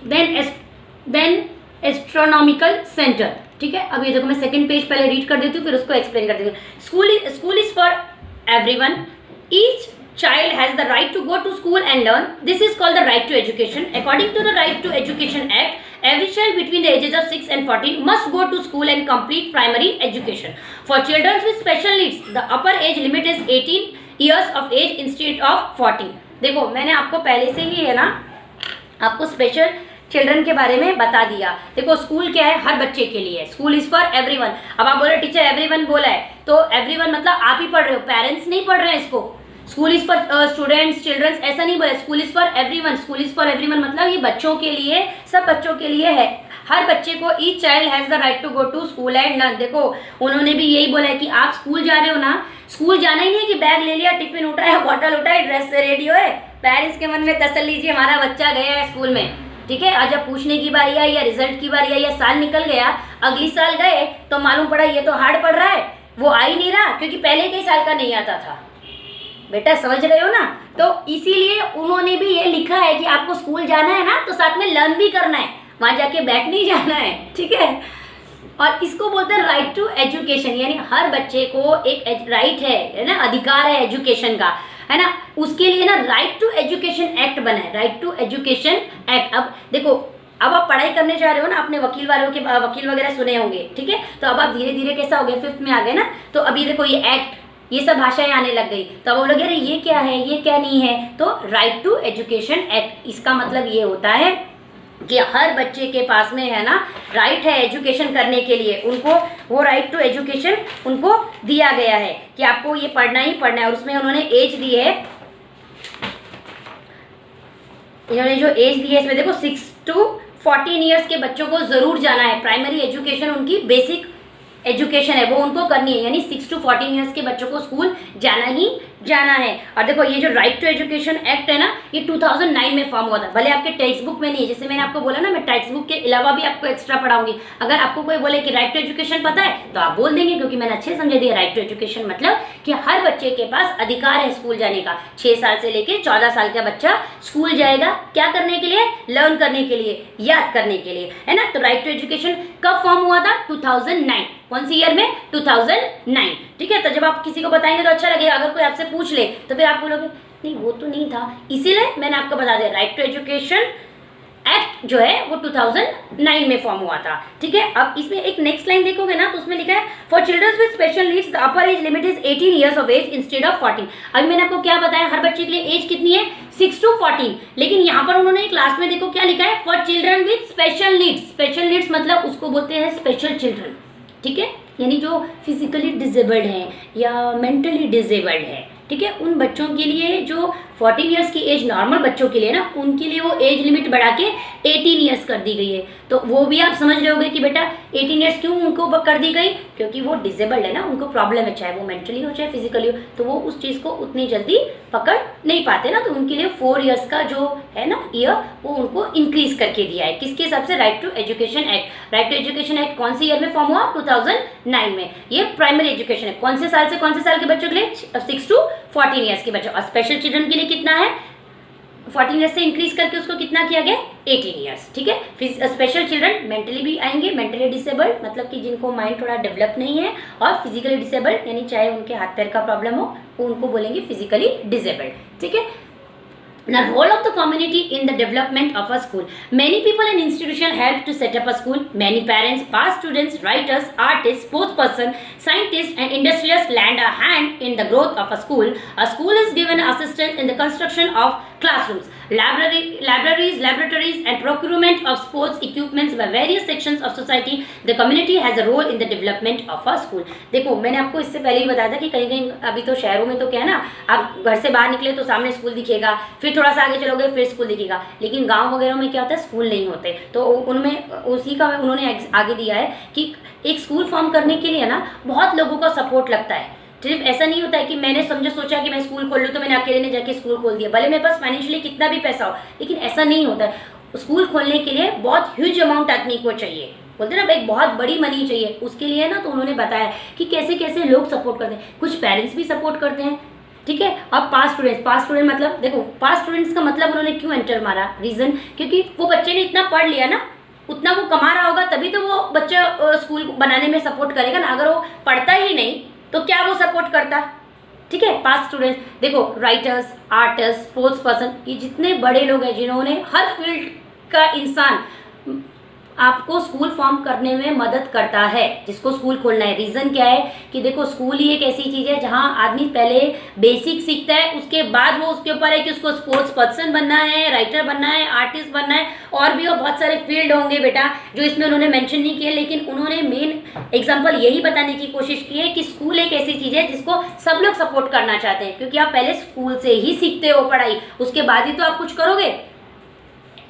देन एस्ट्रोनॉमिकल सेंटर, ठीक है। अब ये देखो मैं सेकंड पेज पहले रीड कर देती हूँ, फिर उसको एक्सप्लेन कर देती हूँ। School is for everyone, each child has the right to go to school and learn. This is called the right to education. According to the Right to Education Act, every child between the ages of 6 and 14 must go to school and complete primary education. For children with special needs, the upper age limit is 18 years of age instead of 14. देखो मैंने आपको पहले से ही है ना आपको special children के बारे में बता दिया। देखो स्कूल क्या है, हर बच्चे के लिए। School is for everyone. अब आप बोले टीचर एवरीवन बोला है तो एवरीवन मतलब आप ही पढ़ रहे हो, पेरेंट्स नहीं पढ़ रहे हैं इसको। School is for students, childrens ऐसा नहीं बोला, school is for everyone. School is for everyone मतलब ये बच्चों के लिए, सब बच्चों के लिए है। हर बच्चे को each child has the right to go to school and learn. देखो उन्होंने भी यही बोला है कि आप स्कूल जा रहे हो ना, स्कूल जाना ही नहीं कि बैग ले लिया, टिफिन उठाया, बॉटल उठाई, ड्रेस से रेडी हुए। पेरेंट्स के मन में तसल्ली लीजिए हमारा बच्चा गया है स्कूल में, ठीक है। और जब पूछने की बारी आई या रिजल्ट की बारी आई या साल निकल गया, अगली साल गए तो मालूम पड़ा ये तो हार्ड पड़ रहा है, वो आ ही नहीं रहा क्योंकि पहले के साल का नहीं आता था। बेटा समझ रहे हो ना। तो इसीलिए उन्होंने भी ये लिखा है कि आपको स्कूल जाना है ना तो साथ में लर्न भी करना है, वहां जाके बैठ नहीं जाना है, ठीक है। और इसको बोलते हैं राइट टू एजुकेशन, यानी हर बच्चे को एक राइट है ना, अधिकार है एजुकेशन का, है ना। उसके लिए ना राइट टू एजुकेशन एक्ट बना है, राइट टू एजुकेशन एक्ट। अब देखो अब आप पढ़ाई करने जा रहे हो ना, अपने वकील वगैरह सुने होंगे, ठीक है। तो अब आप धीरे धीरे कैसा हो गया, 5th में आ गए ना, तो अभी देखो ये एक्ट, ये सब भाषाएं आने लग गई, तो अब वो लोग अरे ये क्या है, ये क्या नहीं है। तो राइट टू एजुकेशन एक्ट, इसका मतलब ये होता है कि हर बच्चे के पास में है ना राइट है एजुकेशन करने के लिए, उनको वो राइट टू एजुकेशन उनको दिया गया है कि आपको ये पढ़ना ही पढ़ना है। और उसमें उन्होंने एज दी है, इन्होंने जो एज दी है इसमें देखो 6 to 14 ईयर्स के बच्चों को जरूर जाना है। प्राइमरी एजुकेशन उनकी बेसिक एजुकेशन है वो उनको करनी है, यानी 6 to 14 ईयर्स के बच्चों को स्कूल जाना ही जाना है। और देखो ये जो राइट टू एजुकेशन एक्ट है ना, ये 2009 में फॉर्म हुआ था। भले आपके टेक्स्ट बुक में नहीं है, जैसे मैंने आपको बोला ना मैं टेक्स्ट बुक के अलावा भी आपको एक्स्ट्रा पढ़ाऊंगी। अगर आपको कोई बोले कि राइट टू एजुकेशन पता है तो आप बोल देंगे, क्योंकि मैंने अच्छे समझा दिया। राइट टू एजुकेशन मतलब कि हर बच्चे के पास अधिकार है स्कूल जाने का। 6 साल से लेकर 14 साल का बच्चा स्कूल जाएगा, क्या करने के लिए, लर्न करने के लिए, याद करने के लिए, है ना। तो राइट टू एजुकेशन कब फॉर्म हुआ था, 2009। कौन सी ईयर में? 2009। ठीक है, तो जब आप किसी को बताएंगे तो अच्छा लगेगा। अगर कोई आपसे पूछ ले तो फिर आप बोलोगे नहीं वो तो नहीं था, इसीलिए मैंने आपको बता दिया राइट टू एजुकेशन एक्ट जो है वो 2009 में फॉर्म हुआ था। ठीक है, अब इसमें एक नेक्स्ट लाइन देखोगे ना तो उसमें लिखा है for children with special needs the upper age limit is 18 years of age instead of 14। अभी मैंने आपको क्या बताया, हर बच्चे के लिए एज कितनी है? 6 to 14, लेकिन यहाँ पर उन्होंने क्लास में देखो क्या लिखा है, for children with special needs. Special needs मतलब उसको बोलते हैं स्पेशल चिल्ड्रन। ठीक है, यानी जो फिजिकली डिसेबल्ड है या मेंटली डिसेबल्ड है। ठीक है, उन बच्चों के लिए जो 14 ईयर्स की एज नॉर्मल बच्चों के लिए ना, उनके लिए वो एज लिमिट बढ़ा के 18 ईयर्स कर दी गई है। तो वो भी आप समझ रहे होगे कि बेटा 18 ईयर्स क्यों उनको कर दी गई, क्योंकि वो डिसेबल्ड है ना, उनको प्रॉब्लम है, चाहे वो मेंटली हो चाहे फिजिकली हो, तो वो उस चीज़ को उतनी जल्दी पकड़ नहीं पाते ना, तो उनके लिए 4 ईयर्स का जो है ना ईयर वो उनको इंक्रीज करके दिया है। किसके हिसाब से? Right to education act. Right to education act कौन सी ईयर में फॉर्म हुआ? 2009 में। ये प्राइमरी एजुकेशन है, कौन से साल से कौन से साल के बच्चों के लिए? 6 to 14 ईयर्स के बच्चों। और स्पेशल चिल्ड्रन के लिए कितना है? 14 ईयर्स से इंक्रीज करके उसको कितना किया गया? 18 ईयर्स। ठीक है, फिर स्पेशल चिल्ड्रन मेंटली भी आएंगे, मेंटली डिसेबल्ड मतलब कि जिनको माइंड थोड़ा डेवलप नहीं है, और फिजिकली डिसेबल्ड यानी चाहे उनके हाथ पैर का प्रॉब्लम हो उनको बोलेंगे फिजिकली डिसेबल्ड। ठीक है, Now, role of the community in the development of a school. Many people and institutions help to set up a school. Many parents, past students, writers, artists, sports person, scientists, and industrialists lend a hand in the growth of a school. A school is given assistance in the construction of classrooms, libraries, laboratories, and procurement of sports equipments by various sections of society. The community has a role in the development of a school. देखो मैंने आपको इससे पहले ही बताया था कि कहीं कहीं अभी तो शहरों में तो क्या है ना, आप घर से बाहर निकले तो सामने स्कूल दिखेगा, फिर थोड़ा सा आगे चलोगे फिर स्कूल दिखेगा, लेकिन गांव वगैरह में क्या होता है, स्कूल नहीं होते। तो उनमें उसी का उन्होंने आगे दिया है कि एक स्कूल फॉर्म करने के लिए ना बहुत लोगों का सपोर्ट लगता है। सिर्फ ऐसा नहीं होता है कि मैंने सोचा कि मैं स्कूल खोल लूँ तो मैंने अकेले ने जाके स्कूल खोल दिया, भले मेरे पास फाइनेंशियली कितना भी पैसा हो, लेकिन ऐसा नहीं होता है। स्कूल खोलने के लिए बहुत ह्यूज अमाउंट आदमी को चाहिए, बोलते ना एक बहुत बड़ी मनी चाहिए उसके लिए ना। तो उन्होंने बताया कि कैसे कैसे लोग सपोर्ट करते हैं, कुछ पेरेंट्स भी सपोर्ट करते हैं। ठीक है, अब पास स्टूडेंट मतलब देखो पास स्टूडेंट्स का मतलब उन्होंने क्यों एंटर मारा, रीजन क्योंकि वो बच्चे ने इतना पढ़ लिया ना, उतना वो कमा रहा होगा, तभी तो वो बच्चा स्कूल बनाने में सपोर्ट करेगा ना। अगर वो पढ़ता ही नहीं तो क्या वो सपोर्ट करता? ठीक है, पास स्टूडेंट्स देखो राइटर्स, आर्टिस्ट, स्पोर्ट्स पर्सन, ये जितने बड़े लोग हैं जिन्होंने हर फील्ड का इंसान आपको स्कूल फॉर्म करने में मदद करता है, जिसको स्कूल खोलना है। रीज़न क्या है कि देखो स्कूल ही एक ऐसी चीज़ है जहां आदमी पहले बेसिक सीखता है, उसके बाद वो उसके ऊपर है कि उसको स्पोर्ट्स पर्सन बनना है, राइटर बनना है, आर्टिस्ट बनना है, और भी बहुत सारे फील्ड होंगे बेटा जो इसमें उन्होंने मेंशन नहीं किए, लेकिन उन्होंने मेन एग्जांपल यही बताने की कोशिश की है कि स्कूल एक ऐसी चीज़ है जिसको सब लोग सपोर्ट करना चाहते हैं, क्योंकि आप पहले स्कूल से ही सीखते हो पढ़ाई, उसके बाद ही तो आप कुछ करोगे।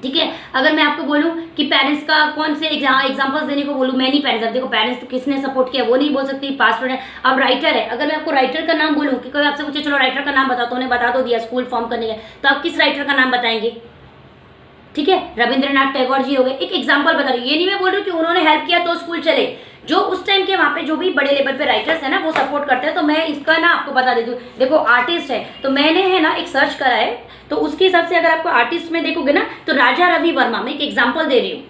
ठीक है, अगर मैं आपको बोलूं कि पेरेंट्स का कौन से एग्जांपल्स देने को बोलूं, मैनी पेरेंट्स, अब देखो पेरेंट्स तो किसने सपोर्ट किया वो नहीं बोल सकती, पास स्टूडेंट। अब राइटर है, अगर मैं आपको राइटर का नाम बोलूं कि कोई आपसे पूछे चलो राइटर का नाम बताओ, तो उन्हें बता तो दिया स्कूल फॉर्म करने का, तो आप किस राइटर का नाम बताएंगे? ठीक है, रविंद्रनाथ टैगोर जी हो गए, एक एग्जाम्पल बता रही हूँ, ये नहीं मैं बोल रही हूँ कि उन्होंने हेल्प किया तो स्कूल चले, जो उस टाइम के वहाँ पे जो भी बड़े लेवल पे राइटर्स है ना वो सपोर्ट करते हैं। तो मैं इसका ना आपको बता देती हूँ, देखो आर्टिस्ट है तो मैंने है ना एक सर्च करा है, तो उसके हिसाब से अगर आपको आर्टिस्ट में देखोगे ना तो राजा रवि वर्मा, मैं एक एग्जाम्पल दे रही हूँ,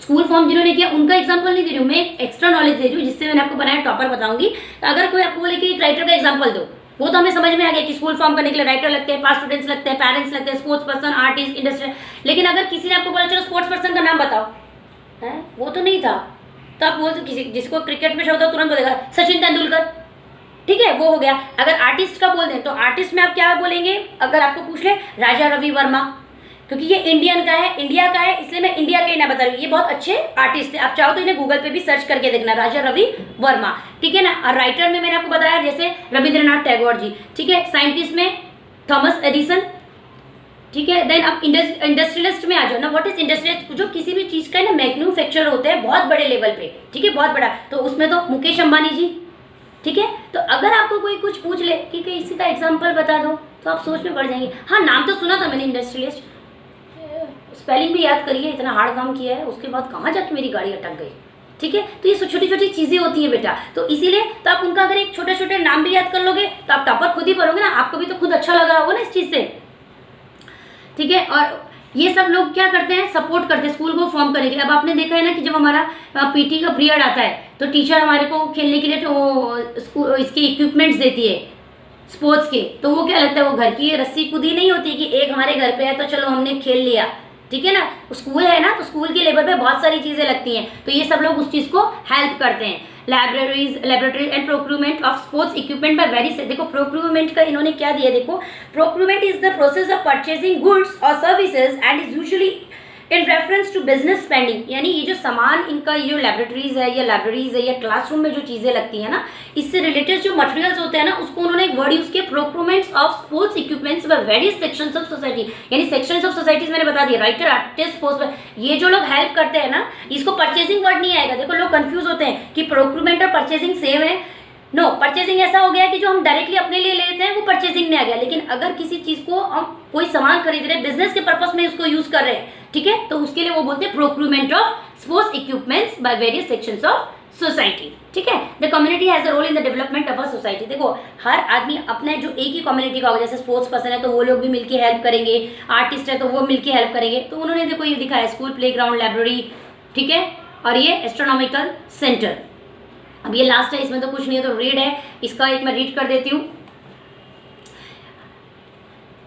स्कूल फॉर्म जिन्होंने किया उनका एग्जाम्पल नहीं दे रही हूँ, मैं एक्स्ट्रा नॉलेज दे रही हूँ जिससे मैंने आपको बनाया टॉपर बताऊंगी। तो अगर कोई आपको बोले कि एक राइटर का एग्जाम्पल दो, वो तो हमें समझ में आ गया कि स्कूल फॉर्म करने के लिए राइटर लगते हैं, पास स्टूडेंट्स लगते हैं, पेरेंट्स लगते हैं, स्पोर्ट्स पर्सन, आर्टिस्ट, इंडस्ट्रियल। लेकिन अगर किसी ने आपको बोला चलो स्पोर्ट्स पर्सन का नाम बताओ, है वो तो नहीं था, तो आप बोलते किसी जिसको क्रिकेट में शौक हो तुरंत बोलेगा सचिन तेंदुलकर, ठीक है वो हो गया। अगर आर्टिस्ट का बोल दें तो आर्टिस्ट में आप क्या बोलेंगे, अगर आपको पूछ ले राजा रवि वर्मा, क्योंकि ये इंडियन का है, इंडिया का है, इसलिए मैं इंडिया के ना बता रही हूँ, ये बहुत अच्छे आर्टिस्ट है, आप चाहो तो इन्हें गूगल पे भी सर्च करके देखना, राजा रवि वर्मा। ठीक है ना, और राइटर में मैंने आपको बताया जैसे रविंद्रनाथ टैगोर जी। ठीक है, साइंटिस्ट में थॉमस एडिसन। ठीक है, देन अब इंडस्ट्रियलिस्ट में आ जाओ ना, व्हाट इज इंडस्ट्रियलिस्ट, जो किसी भी चीज का ना मैन्युफैक्चर होते हैं बहुत बड़े लेवल पे, ठीक है बहुत बड़ा, तो उसमें तो मुकेश अंबानी जी। ठीक है, तो अगर आपको कोई कुछ पूछ ले कि किसी का एग्जांपल बता दो तो आप सोच में पड़ जाएंगे। हाँ नाम तो सुना था मैंने इंडस्ट्रियलिस्ट, स्पेलिंग भी याद करिए, इतना हार्ड काम किया है, उसके बाद कहाँ जाके मेरी गाड़ी अटक गई। ठीक है, तो ये छोटी छोटी चीजें होती है बेटा, तो इसीलिए तो आप उनका अगर एक छोटे छोटे नाम भी याद कर लोगे तो आप टॉपर खुद ही पढ़ोगे ना, आपको भी तो खुद अच्छा लगा होगा ना इस चीज से। ठीक है, और ये सब लोग क्या करते हैं, सपोर्ट करते हैं स्कूल को फॉर्म करने के लिए। अब आपने देखा है ना कि जब हमारा पीटी का पीरियड आता है तो टीचर हमारे को खेलने के लिए तो स्कूल इसके इक्विपमेंट्स देती है स्पोर्ट्स के, तो वो क्या लगता है, वो घर की रस्सी कूदी नहीं होती कि एक हमारे घर पे है तो चलो हमने खेल लिया, ठीक है ना। स्कूल है ना, तो स्कूल के लेवल पे बहुत सारी चीज़ें लगती हैं, तो ये सब लोग उस चीज़ को हेल्प करते हैं। Laboratories and procurement of sports equipment by very, देखो प्रोक्यूरमेंट का इन्होंने क्या दिया, देखो procurement is the process of purchasing goods और services and is usually in reference to business spending. यानी ये जो सामान इनका, ये जो लेबोरेटरीज है या लाइब्रेरीज है या क्लासरूम में जो चीज़ें लगती है ना, इससे रिलेटेड जो मटेरियल्स होते हैं ना, उसको उन्होंने एक वर्ड यूज किया, procurements of sports equipments by various sections of society. यानी सेक्शंस ऑफ सोसाइटीज मैंने बता दिया, राइटर, आर्टिस्ट, स्पोर्ट्स, ये जो लोग हेल्प करते हैं ना, इसको परचेसिंग वर्ड नहीं आएगा। देखो लोग कंफ्यूज होते हैं कि प्रोक्यूरमेंट और परचेसिंग सेम है। नो, परचेसिंग ऐसा हो गया कि जो हम डायरेक्टली अपने लिए लेते हैं वो परचेसिंग में आ गया, लेकिन अगर किसी चीज को हम कोई सामान खरीद रहे हैं, बिजनेस के पर्पस में उसको यूज कर रहे हैं, ठीक है, तो उसके लिए वो बोलते हैं procurement of sports equipments by various sections of society, ठीक है। The community has a role in the development of a society. देखो हर आदमी अपने जो एक ही कम्युनिटी का होगा, जैसे स्पोर्ट्स पर्सन है तो वो लोग भी मिलकर हेल्प करेंगे, आर्टिस्ट है तो वो मिलकर हेल्प करेंगे, तो उन्होंने देखो ये दिखाया स्कूल, प्ले ग्राउंड, लाइब्रेरी, ठीक है, और ये एस्ट्रोनॉमिकल सेंटर। अब ये लास्ट है, इसमें तो कुछ नहीं है, तो रीड है, इसका एक मैं रीड कर देती हूँ।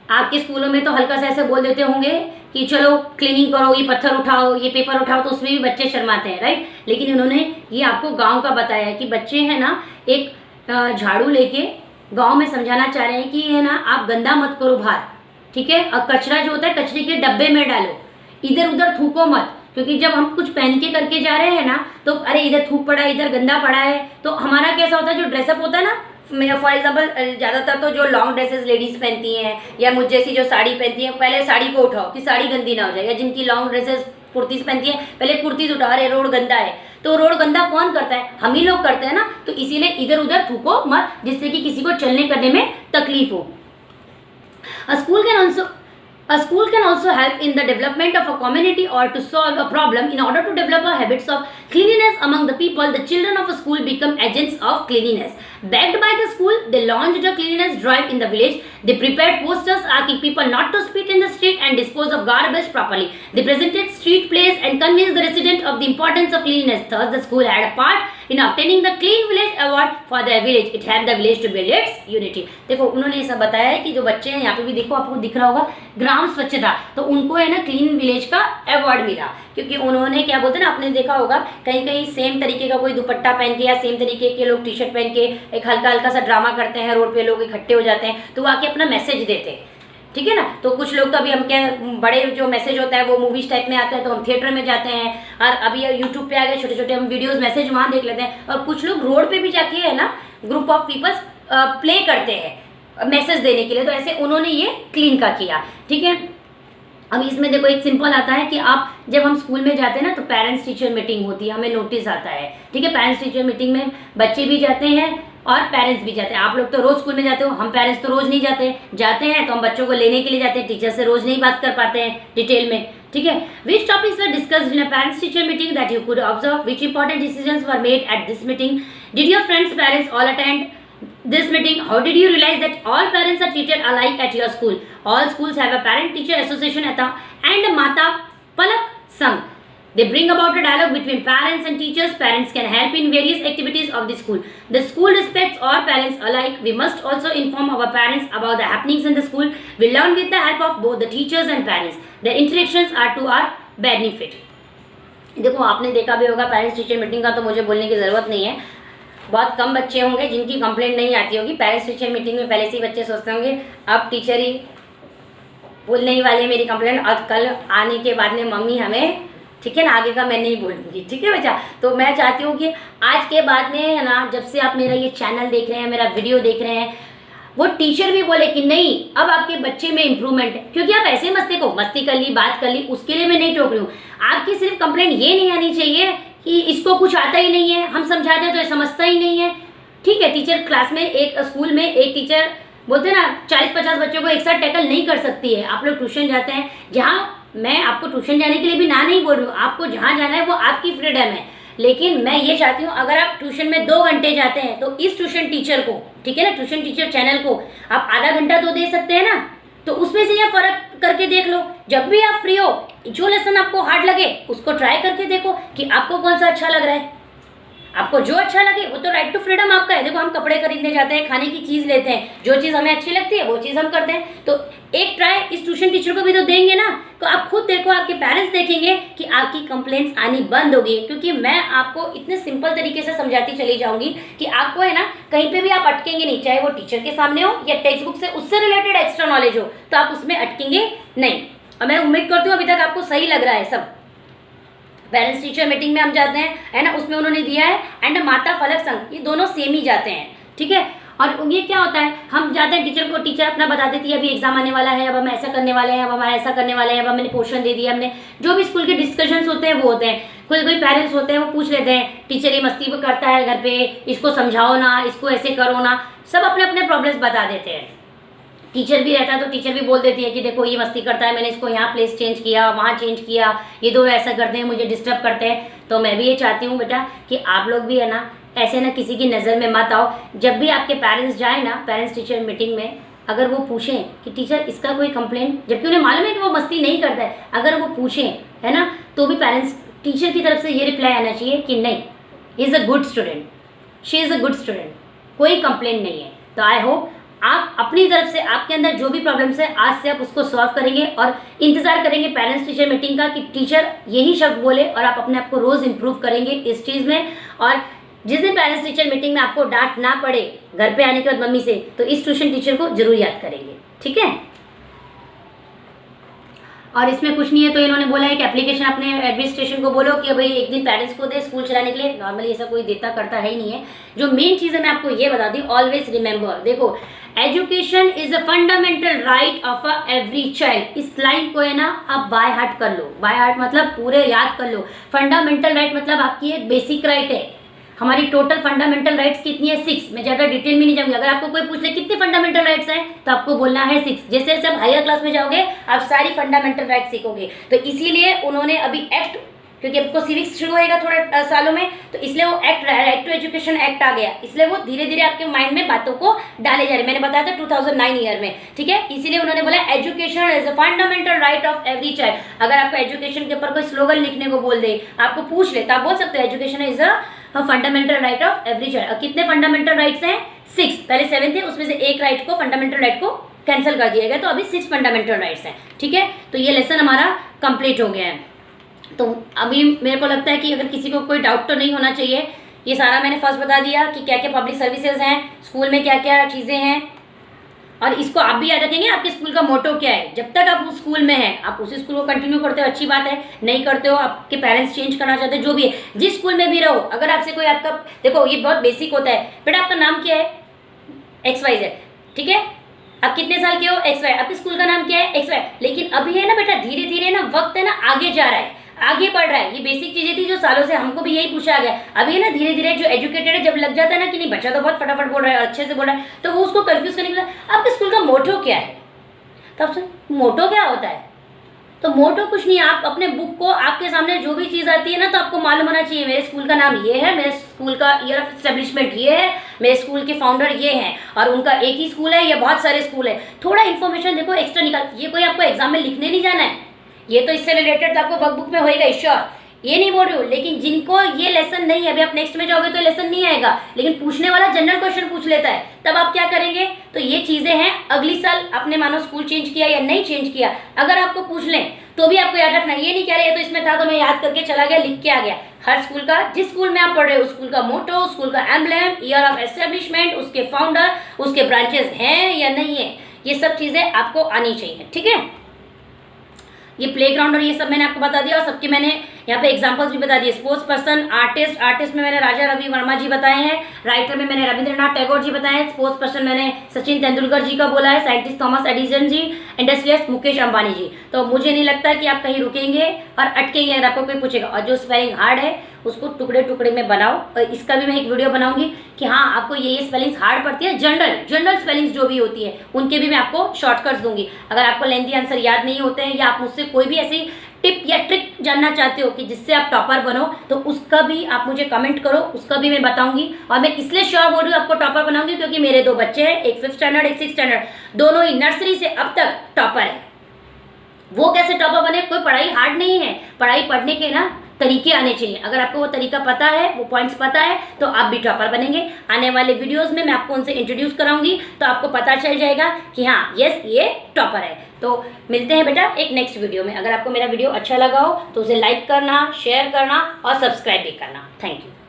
आपके स्कूलों में तो हल्का सा ऐसे बोल देते होंगे कि चलो क्लीनिंग करो, ये पत्थर उठाओ, ये पेपर उठाओ, तो उसमें भी बच्चे शर्माते हैं, राइट। लेकिन उन्होंने ये आपको गांव का बताया है कि बच्चे हैं ना, एक झाड़ू लेके गांव में समझाना चाह रहे हैं कि है ना, आप गंदा मत करो बाहर, ठीक है, और कचरा जो होता है कचरे के डब्बे में डालो, इधर उधर थूको मत, क्योंकि जब हम कुछ पहन के करके जा रहे हैं ना, तो अरे इधर थूक पड़ा है, इधर गंदा पड़ा है, तो हमारा कैसा होता है, जो ड्रेसअप होता है ना, फॉर एग्जाम्पल ज़्यादातर तो जो लॉन्ग ड्रेसेस लेडीज पहनती हैं या मुझ जैसी जो साड़ी पहनती हैं, पहले साड़ी को उठाओ कि साड़ी गंदी ना हो जाए, या जिनकी लॉन्ग ड्रेसेस कुर्तीज पहनती हैं पहले कुर्तीज उठा रहे, रोड गंदा है, तो रोड गंदा कौन करता है, हम ही लोग करते हैं ना, तो इसीलिए इधर उधर थूको मत, जिससे कि किसी को चलने करने में तकलीफ हो। A school can also help in the development of a community or to solve a problem. In order to develop a habits of cleanliness among the people, the children of a school become agents of cleanliness. Backed by the school, they launched a cleanliness drive in the village. They prepared posters asking people not to spit in the street and dispose of garbage properly. They presented street plays and convinced the residents of the importance of cleanliness. Thus, the school had a part in obtaining the Clean Village Award for their village. It helped the village to build its unity. देखो उन्होंने ऐसा बताया है कि जो बच्चे हैं, यहाँ पे भी देखो आपको दिख रहा होगा ग्राम स्वच्छता, तो उनको है ना क्लीन विलेज का अवार्ड मिला, क्योंकि उन्होंने क्या बोलते हैं ना, आपने देखा होगा कहीं कहीं सेम तरीके का कोई दुपट्टा पहन के या सेम तरीके के लोग टी शर्ट पहन के एक हल्का हल्का सा ड्रामा करते हैं, रोड पे लोग इकट्ठे हो जाते हैं, तो वो आके अपना मैसेज देते हैं, ठीक है ना। तो कुछ लोग तो अभी हम क्या, बड़े जो मैसेज होता है वो मूवीज टाइप में आता है, तो हम थिएटर में जाते हैं, और अभी यूट्यूब पे आ गए छोटे छोटे हम वीडियोस मैसेज वहाँ देख लेते हैं, और कुछ लोग रोड पे भी जाके है ना ग्रुप ऑफ पीपल्स प्ले करते हैं मैसेज देने के लिए, तो ऐसे उन्होंने ये क्लीन का किया, ठीक है। अब इसमें देखो एक सिंपल आता है कि आप जब हम स्कूल में जाते हैं ना, तो पेरेंट्स टीचर मीटिंग होती है, हमें नोटिस आता है, ठीक है, पेरेंट्स टीचर मीटिंग में बच्चे भी जाते हैं और पेरेंट्स भी जाते हैं। आप लोग तो रोज स्कूल में जाते हो, हम पेरेंट्स तो रोज नहीं जाते हैं तो हम बच्चों को लेने के लिए जाते हैं, टीचर से रोज नहीं बात कर पाते हैं डिटेल में, ठीक है। Which topics were discussed in a parents teacher meeting that you could observe, which important decisions were made at this meeting, did your friends parents all attend this meeting, how did you realize that all parents are treated alike at your school? All schools have a parent teacher association and a Mata Palak Sangh. They bring about a dialogue between parents and teachers. Parents can help in various activities of the school. The school respects all parents alike. We must also inform our parents about the happenings in the school. We learn with the help of both the teachers and parents. The interactions are to our benefit. देखो आपने देखा भी होगा parents teacher meeting का, तो मुझे बोलने की ज़रूरत नहीं है, बहुत कम बच्चे होंगे जिनकी कंप्लेंट नहीं आती होगी। पेरेंट्स टीचर मीटिंग में पहले से ही बच्चे सोचते होंगे अब टीचर ही बोलने ही वाली है मेरी कंप्लेंट, और कल आने के बाद में मम्मी हमें, ठीक है ना, आगे का मैं नहीं बोलूँगी, ठीक है बच्चा। तो मैं चाहती हूँ कि आज के बाद में है ना, जब से आप मेरा ये चैनल देख रहे हैं, मेरा वीडियो देख रहे हैं, वो टीचर भी बोले कि नहीं अब आपके बच्चे में इम्प्रूवमेंट है, क्योंकि आप ऐसे मस्ती कर ली, बात कर ली, उसके लिए मैं नहीं टोक रही हूँ। आपकी सिर्फ कंप्लेंट ये नहीं आनी चाहिए कि इसको कुछ आता ही नहीं है, हम समझाते हैं तो ये समझता ही नहीं है, ठीक है। टीचर क्लास में, एक स्कूल में एक टीचर बोलते हैं ना 40-50 बच्चों को एक साथ टैकल नहीं कर सकती है। आप लोग ट्यूशन जाते हैं, जहाँ मैं आपको ट्यूशन जाने के लिए भी ना नहीं बोल रही हूँ, आपको जहाँ जाना है वो आपकी फ्रीडम है, लेकिन मैं ये चाहती हूँ अगर आप ट्यूशन में 2 घंटे जाते हैं तो इस ट्यूशन टीचर को, ठीक है ना, ट्यूशन टीचर चैनल को आप आधा घंटा तो दे सकते हैं ना, तो उसमें से ये फर्क करके देख लो। जब भी आप फ्री हो, जो लेसन आपको हार्ड लगे उसको ट्राई करके देखो कि आपको कौन सा अच्छा लग रहा है। आपको जो अच्छा लगे वो तो राइट टू फ्रीडम आपका है। देखो हम कपड़े खरीदने जाते हैं, खाने की चीज़ लेते हैं, जो चीज़ हमें अच्छी लगती है वो चीज़ हम करते हैं। तो एक ट्राई इस ट्यूशन टीचर को भी तो देंगे ना। तो आप खुद देखो, आपके पेरेंट्स देखेंगे कि आपकी कंप्लेंट्स आनी बंद होगी। क्योंकि मैं आपको इतने सिंपल तरीके से समझाती चली जाऊंगी कि आपको है ना कहीं पे भी आप अटकेंगे नहीं, चाहे वो टीचर के सामने हो या टेक्स्ट बुक से उससे रिलेटेड एक्स्ट्रा नॉलेज हो, तो आप उसमें अटकेंगे नहीं। और मैं उम्मीद करती हूँ अभी तक आपको सही लग रहा है सब। पेरेंट्स टीचर मीटिंग में हम जाते हैं, है ना, उसमें उन्होंने दिया है एंड माता फलक संघ, ये दोनों सेम ही जाते हैं, ठीक है। और ये क्या होता है, हम जाते हैं टीचर को, टीचर अपना बता देती है अभी एग्जाम आने वाला है, अब हम ऐसा करने वाले हैं, अब हमारा ऐसा करने वाले हैं, अब हमने पोर्शन दे दिया, हमने जो भी स्कूल के डिस्कशंस होते हैं वो होते हैं। कोई कोई पेरेंट्स होते हैं वो पूछ लेते हैं टीचर ये मस्ती करता है घर पे, इसको समझाओ ना, इसको ऐसे करो ना, सब अपने अपने प्रॉब्लम्स बता देते हैं। टीचर भी रहता है तो टीचर भी बोल देती है कि देखो ये मस्ती करता है, मैंने इसको यहाँ प्लेस चेंज किया, वहाँ चेंज किया, ये दो ऐसा करते हैं, मुझे डिस्टर्ब करते हैं। तो मैं भी ये चाहती हूँ बेटा कि आप लोग भी है ना ऐसे ना किसी की नज़र में मत आओ। जब भी आपके पेरेंट्स जाए ना पेरेंट्स टीचर मीटिंग में, अगर वो पूछें कि टीचर इसका कोई कंप्लेंट, जबकि उन्हें मालूम है कि वो मस्ती नहीं करता है, अगर वो पूछें है ना, तो भी पेरेंट्स टीचर की तरफ से ये रिप्लाई आना चाहिए कि नहीं, he is a good student, she is a good student, कोई कंप्लेंट नहीं है। तो आई होप आप अपनी तरफ से आपके अंदर जो भी प्रॉब्लम्स है आज से आप उसको सॉल्व करेंगे और इंतजार करेंगे पेरेंट्स टीचर मीटिंग का कि टीचर यही शब्द बोले, और आप अपने आप को रोज़ इंप्रूव करेंगे इस चीज़ में। और जिस दिन पेरेंट्स टीचर मीटिंग में आपको डांट ना पड़े घर पे आने के बाद मम्मी से, तो इस ट्यूशन टीचर को जरूर याद करेंगे, ठीक है। और इसमें कुछ नहीं है, तो इन्होंने बोला है कि एप्लीकेशन अपने एडमिनिस्ट्रेशन को बोलो कि भाई एक दिन पेरेंट्स को दे स्कूल चलाने के लिए। नॉर्मली ऐसा कोई देता करता है ही नहीं है। जो मेन चीज़ है मैं आपको ये बता दी, ऑलवेज रिमेंबर, देखो education is a fundamental right of a every child. इस लाइन को है ना आप बाय हार्ट कर लो, बाय हार्ट मतलब पूरे याद कर लो। फंडामेंटल राइट मतलब आपकी एक बेसिक राइट है। हमारी टोटल फंडामेंटल राइट्स कितनी है? 6। मैं ज़्यादा डिटेल में नहीं जाऊंगी। अगर आपको कोई पूछ ले कितने फंडामेंटल राइट्स हैं, तो आपको बोलना है 6। जैसे जैसे आप हायर क्लास में जाओगे आप सारी फंडामेंटल राइट्स सीखोगे। तो इसीलिए उन्होंने अभी एक्ट, क्योंकि आपको सिविक्स शुरू होएगा थोड़ा सालों में, तो इसलिए वो act, right to education act आ गया। इसलिए वो धीरे धीरे आपके माइंड में बातों को डाले जा रहे। मैंने बताया था 2009 ईयर में, ठीक है। इसीलिए उन्होंने बोला education is a fundamental right of every child. अगर आपको एजुकेशन के ऊपर कोई स्लोगन लिखने को बोल दे, आपको पूछ ले, तो आप बोल सकते हो education is a fundamental right of every child. कितने फंडामेंटल राइट्स हैं? 6। पहले 7 थे, उसमें से एक राइट को, फंडामेंटल राइट को कैंसिल कर दिया गया, तो अभी 6 फंडामेंटल राइट्स हैं, ठीक है। तो ये लेसन हमारा कंप्लीट हो गया है। तो अभी मेरे को लगता है कि अगर किसी को कोई डाउट तो नहीं होना चाहिए। ये सारा मैंने फर्स्ट बता दिया कि क्या क्या पब्लिक सर्विसेज हैं, स्कूल में क्या क्या चीज़ें हैं, और इसको आप भी याद रखेंगे आपके स्कूल का मोटो क्या है। जब तक आप उस स्कूल में हैं, आप उसी स्कूल को कंटिन्यू करते हो, अच्छी बात है। नहीं करते हो, आपके पेरेंट्स चेंज करना चाहते हो, जो भी है, जिस स्कूल में भी रहो, अगर आपसे कोई आपका, देखो ये बहुत बेसिक होता है, बेटा आपका नाम क्या है? XYZ, ठीक है। आप कितने साल के हो? XY। आपके स्कूल का नाम क्या है? XY। लेकिन अभी है ना बेटा, धीरे धीरे ना वक्त है ना आगे जा रहा है, आगे बढ़ रहा है। ये बेसिक चीजें थी जो सालों से हमको भी यही पूछा गया। अभी है ना धीरे धीरे जो एजुकेटेड है, जब लग जाता है ना कि नहीं बच्चा तो बहुत फटाफट बोल रहा है और अच्छे से बोल रहा है, तो वो उसको कंफ्यूज करने के लिए आपके स्कूल का मोटो क्या है। तो आपसे मोटो क्या होता है? तो मोटो कुछ नहीं है। आप अपने बुक को, आपके सामने जो भी चीज़ आती है ना, तो आपको मालूम होना चाहिए मेरे स्कूल का नाम ये है, मेरे स्कूल का ईयर ऑफ एस्टेब्लिशमेंट ये है, मेरे स्कूल के फाउंडर ये हैं, और उनका एक ही स्कूल है या बहुत सारे स्कूल है। थोड़ा इन्फॉर्मेशन देखो एक्स्ट्रा निकाल। ये कोई आपको एग्जाम में लिखने नहीं जाना है, ये तो इससे रिलेटेड आपको वर्कबुक में होएगा श्योर, ये नहीं बोल रही हूँ। लेकिन जिनको ये लेसन नहीं है, अभी आप नेक्स्ट में जाओगे तो लेसन नहीं आएगा, लेकिन पूछने वाला जनरल क्वेश्चन पूछ लेता है, तब आप क्या करेंगे? तो ये चीज़ें हैं, अगली साल आपने मानो स्कूल चेंज किया या नहीं चेंज किया, अगर आपको पूछ लें तो भी आपको याद रखना। ये नहीं कह रहे तो इसमें था तो मैं याद करके चला गया, लिख के आ गया। हर स्कूल का, जिस स्कूल में आप पढ़ रहे हो, स्कूल का मोटो, स्कूल का एम्ब्लेम, ईयर ऑफ एस्टेब्लिशमेंट, उसके फाउंडर, उसके ब्रांचेस हैं या नहीं है, ये सब चीज़ें आपको आनी चाहिए, ठीक है। ये प्लेग्राउंड और ये सब मैंने आपको बता दिया, और सबके मैंने यहाँ पे एग्जांपल्स भी बता दिए। स्पोर्ट्स पर्सन, आर्टिस्ट में मैंने राजा रवि वर्मा जी बताए हैं, राइटर में मैंने रविंद्रनाथ टैगोर जी बताए हैं, स्पोर्ट्स पर्सन मैंने सचिन तेंदुलकर जी का बोला है, साइंटिस्ट थॉमस एडिसन जी, इंडस्ट्रियलिस्ट मुकेश अंबानी जी। तो मुझे नहीं लगता कि आप कहीं रुकेंगे और अटकेंगे अगर आपको कोई पूछेगा। और जो स्पेलिंग हार्ड है उसको टुकड़े टुकड़े में बनाओ, और इसका भी मैं एक वीडियो बनाऊंगी कि हाँ आपको ये स्पेलिंग्स हार्ड पड़ती है, जनरल स्पेलिंग्स जो भी होती है उनके भी मैं आपको शॉर्टकट्स दूंगी। अगर आपको लेंथी आंसर याद नहीं होते हैं, या आप मुझसे कोई भी ऐसी टिप या ट्रिक जानना चाहते हो कि जिससे आप टॉपर बनो, तो उसका भी आप मुझे कमेंट करो, उसका भी मैं बताऊंगी। और मैं इसलिए श्योर बोल रही हूँ आपको टॉपर बनाऊंगी क्योंकि मेरे 2 बच्चे हैं, एक 5th स्टैंडर्ड एक 6th स्टैंडर्ड, दोनों ही नर्सरी से अब तक टॉपर है। वो कैसे टॉपर बने? कोई पढ़ाई हार्ड नहीं है, पढ़ाई पढ़ने के ना तरीके आने चाहिए। अगर आपको वो तरीका पता है, वो पॉइंट्स पता है, तो आप भी टॉपर बनेंगे। आने वाले वीडियोस में मैं आपको उनसे इंट्रोड्यूस कराऊंगी, तो आपको पता चल जाएगा कि हाँ यस ये टॉपर है। तो मिलते हैं बेटा एक नेक्स्ट वीडियो में। अगर आपको मेरा वीडियो अच्छा लगा हो तो उसे लाइक करना, शेयर करना और सब्सक्राइब भी करना। Thank you.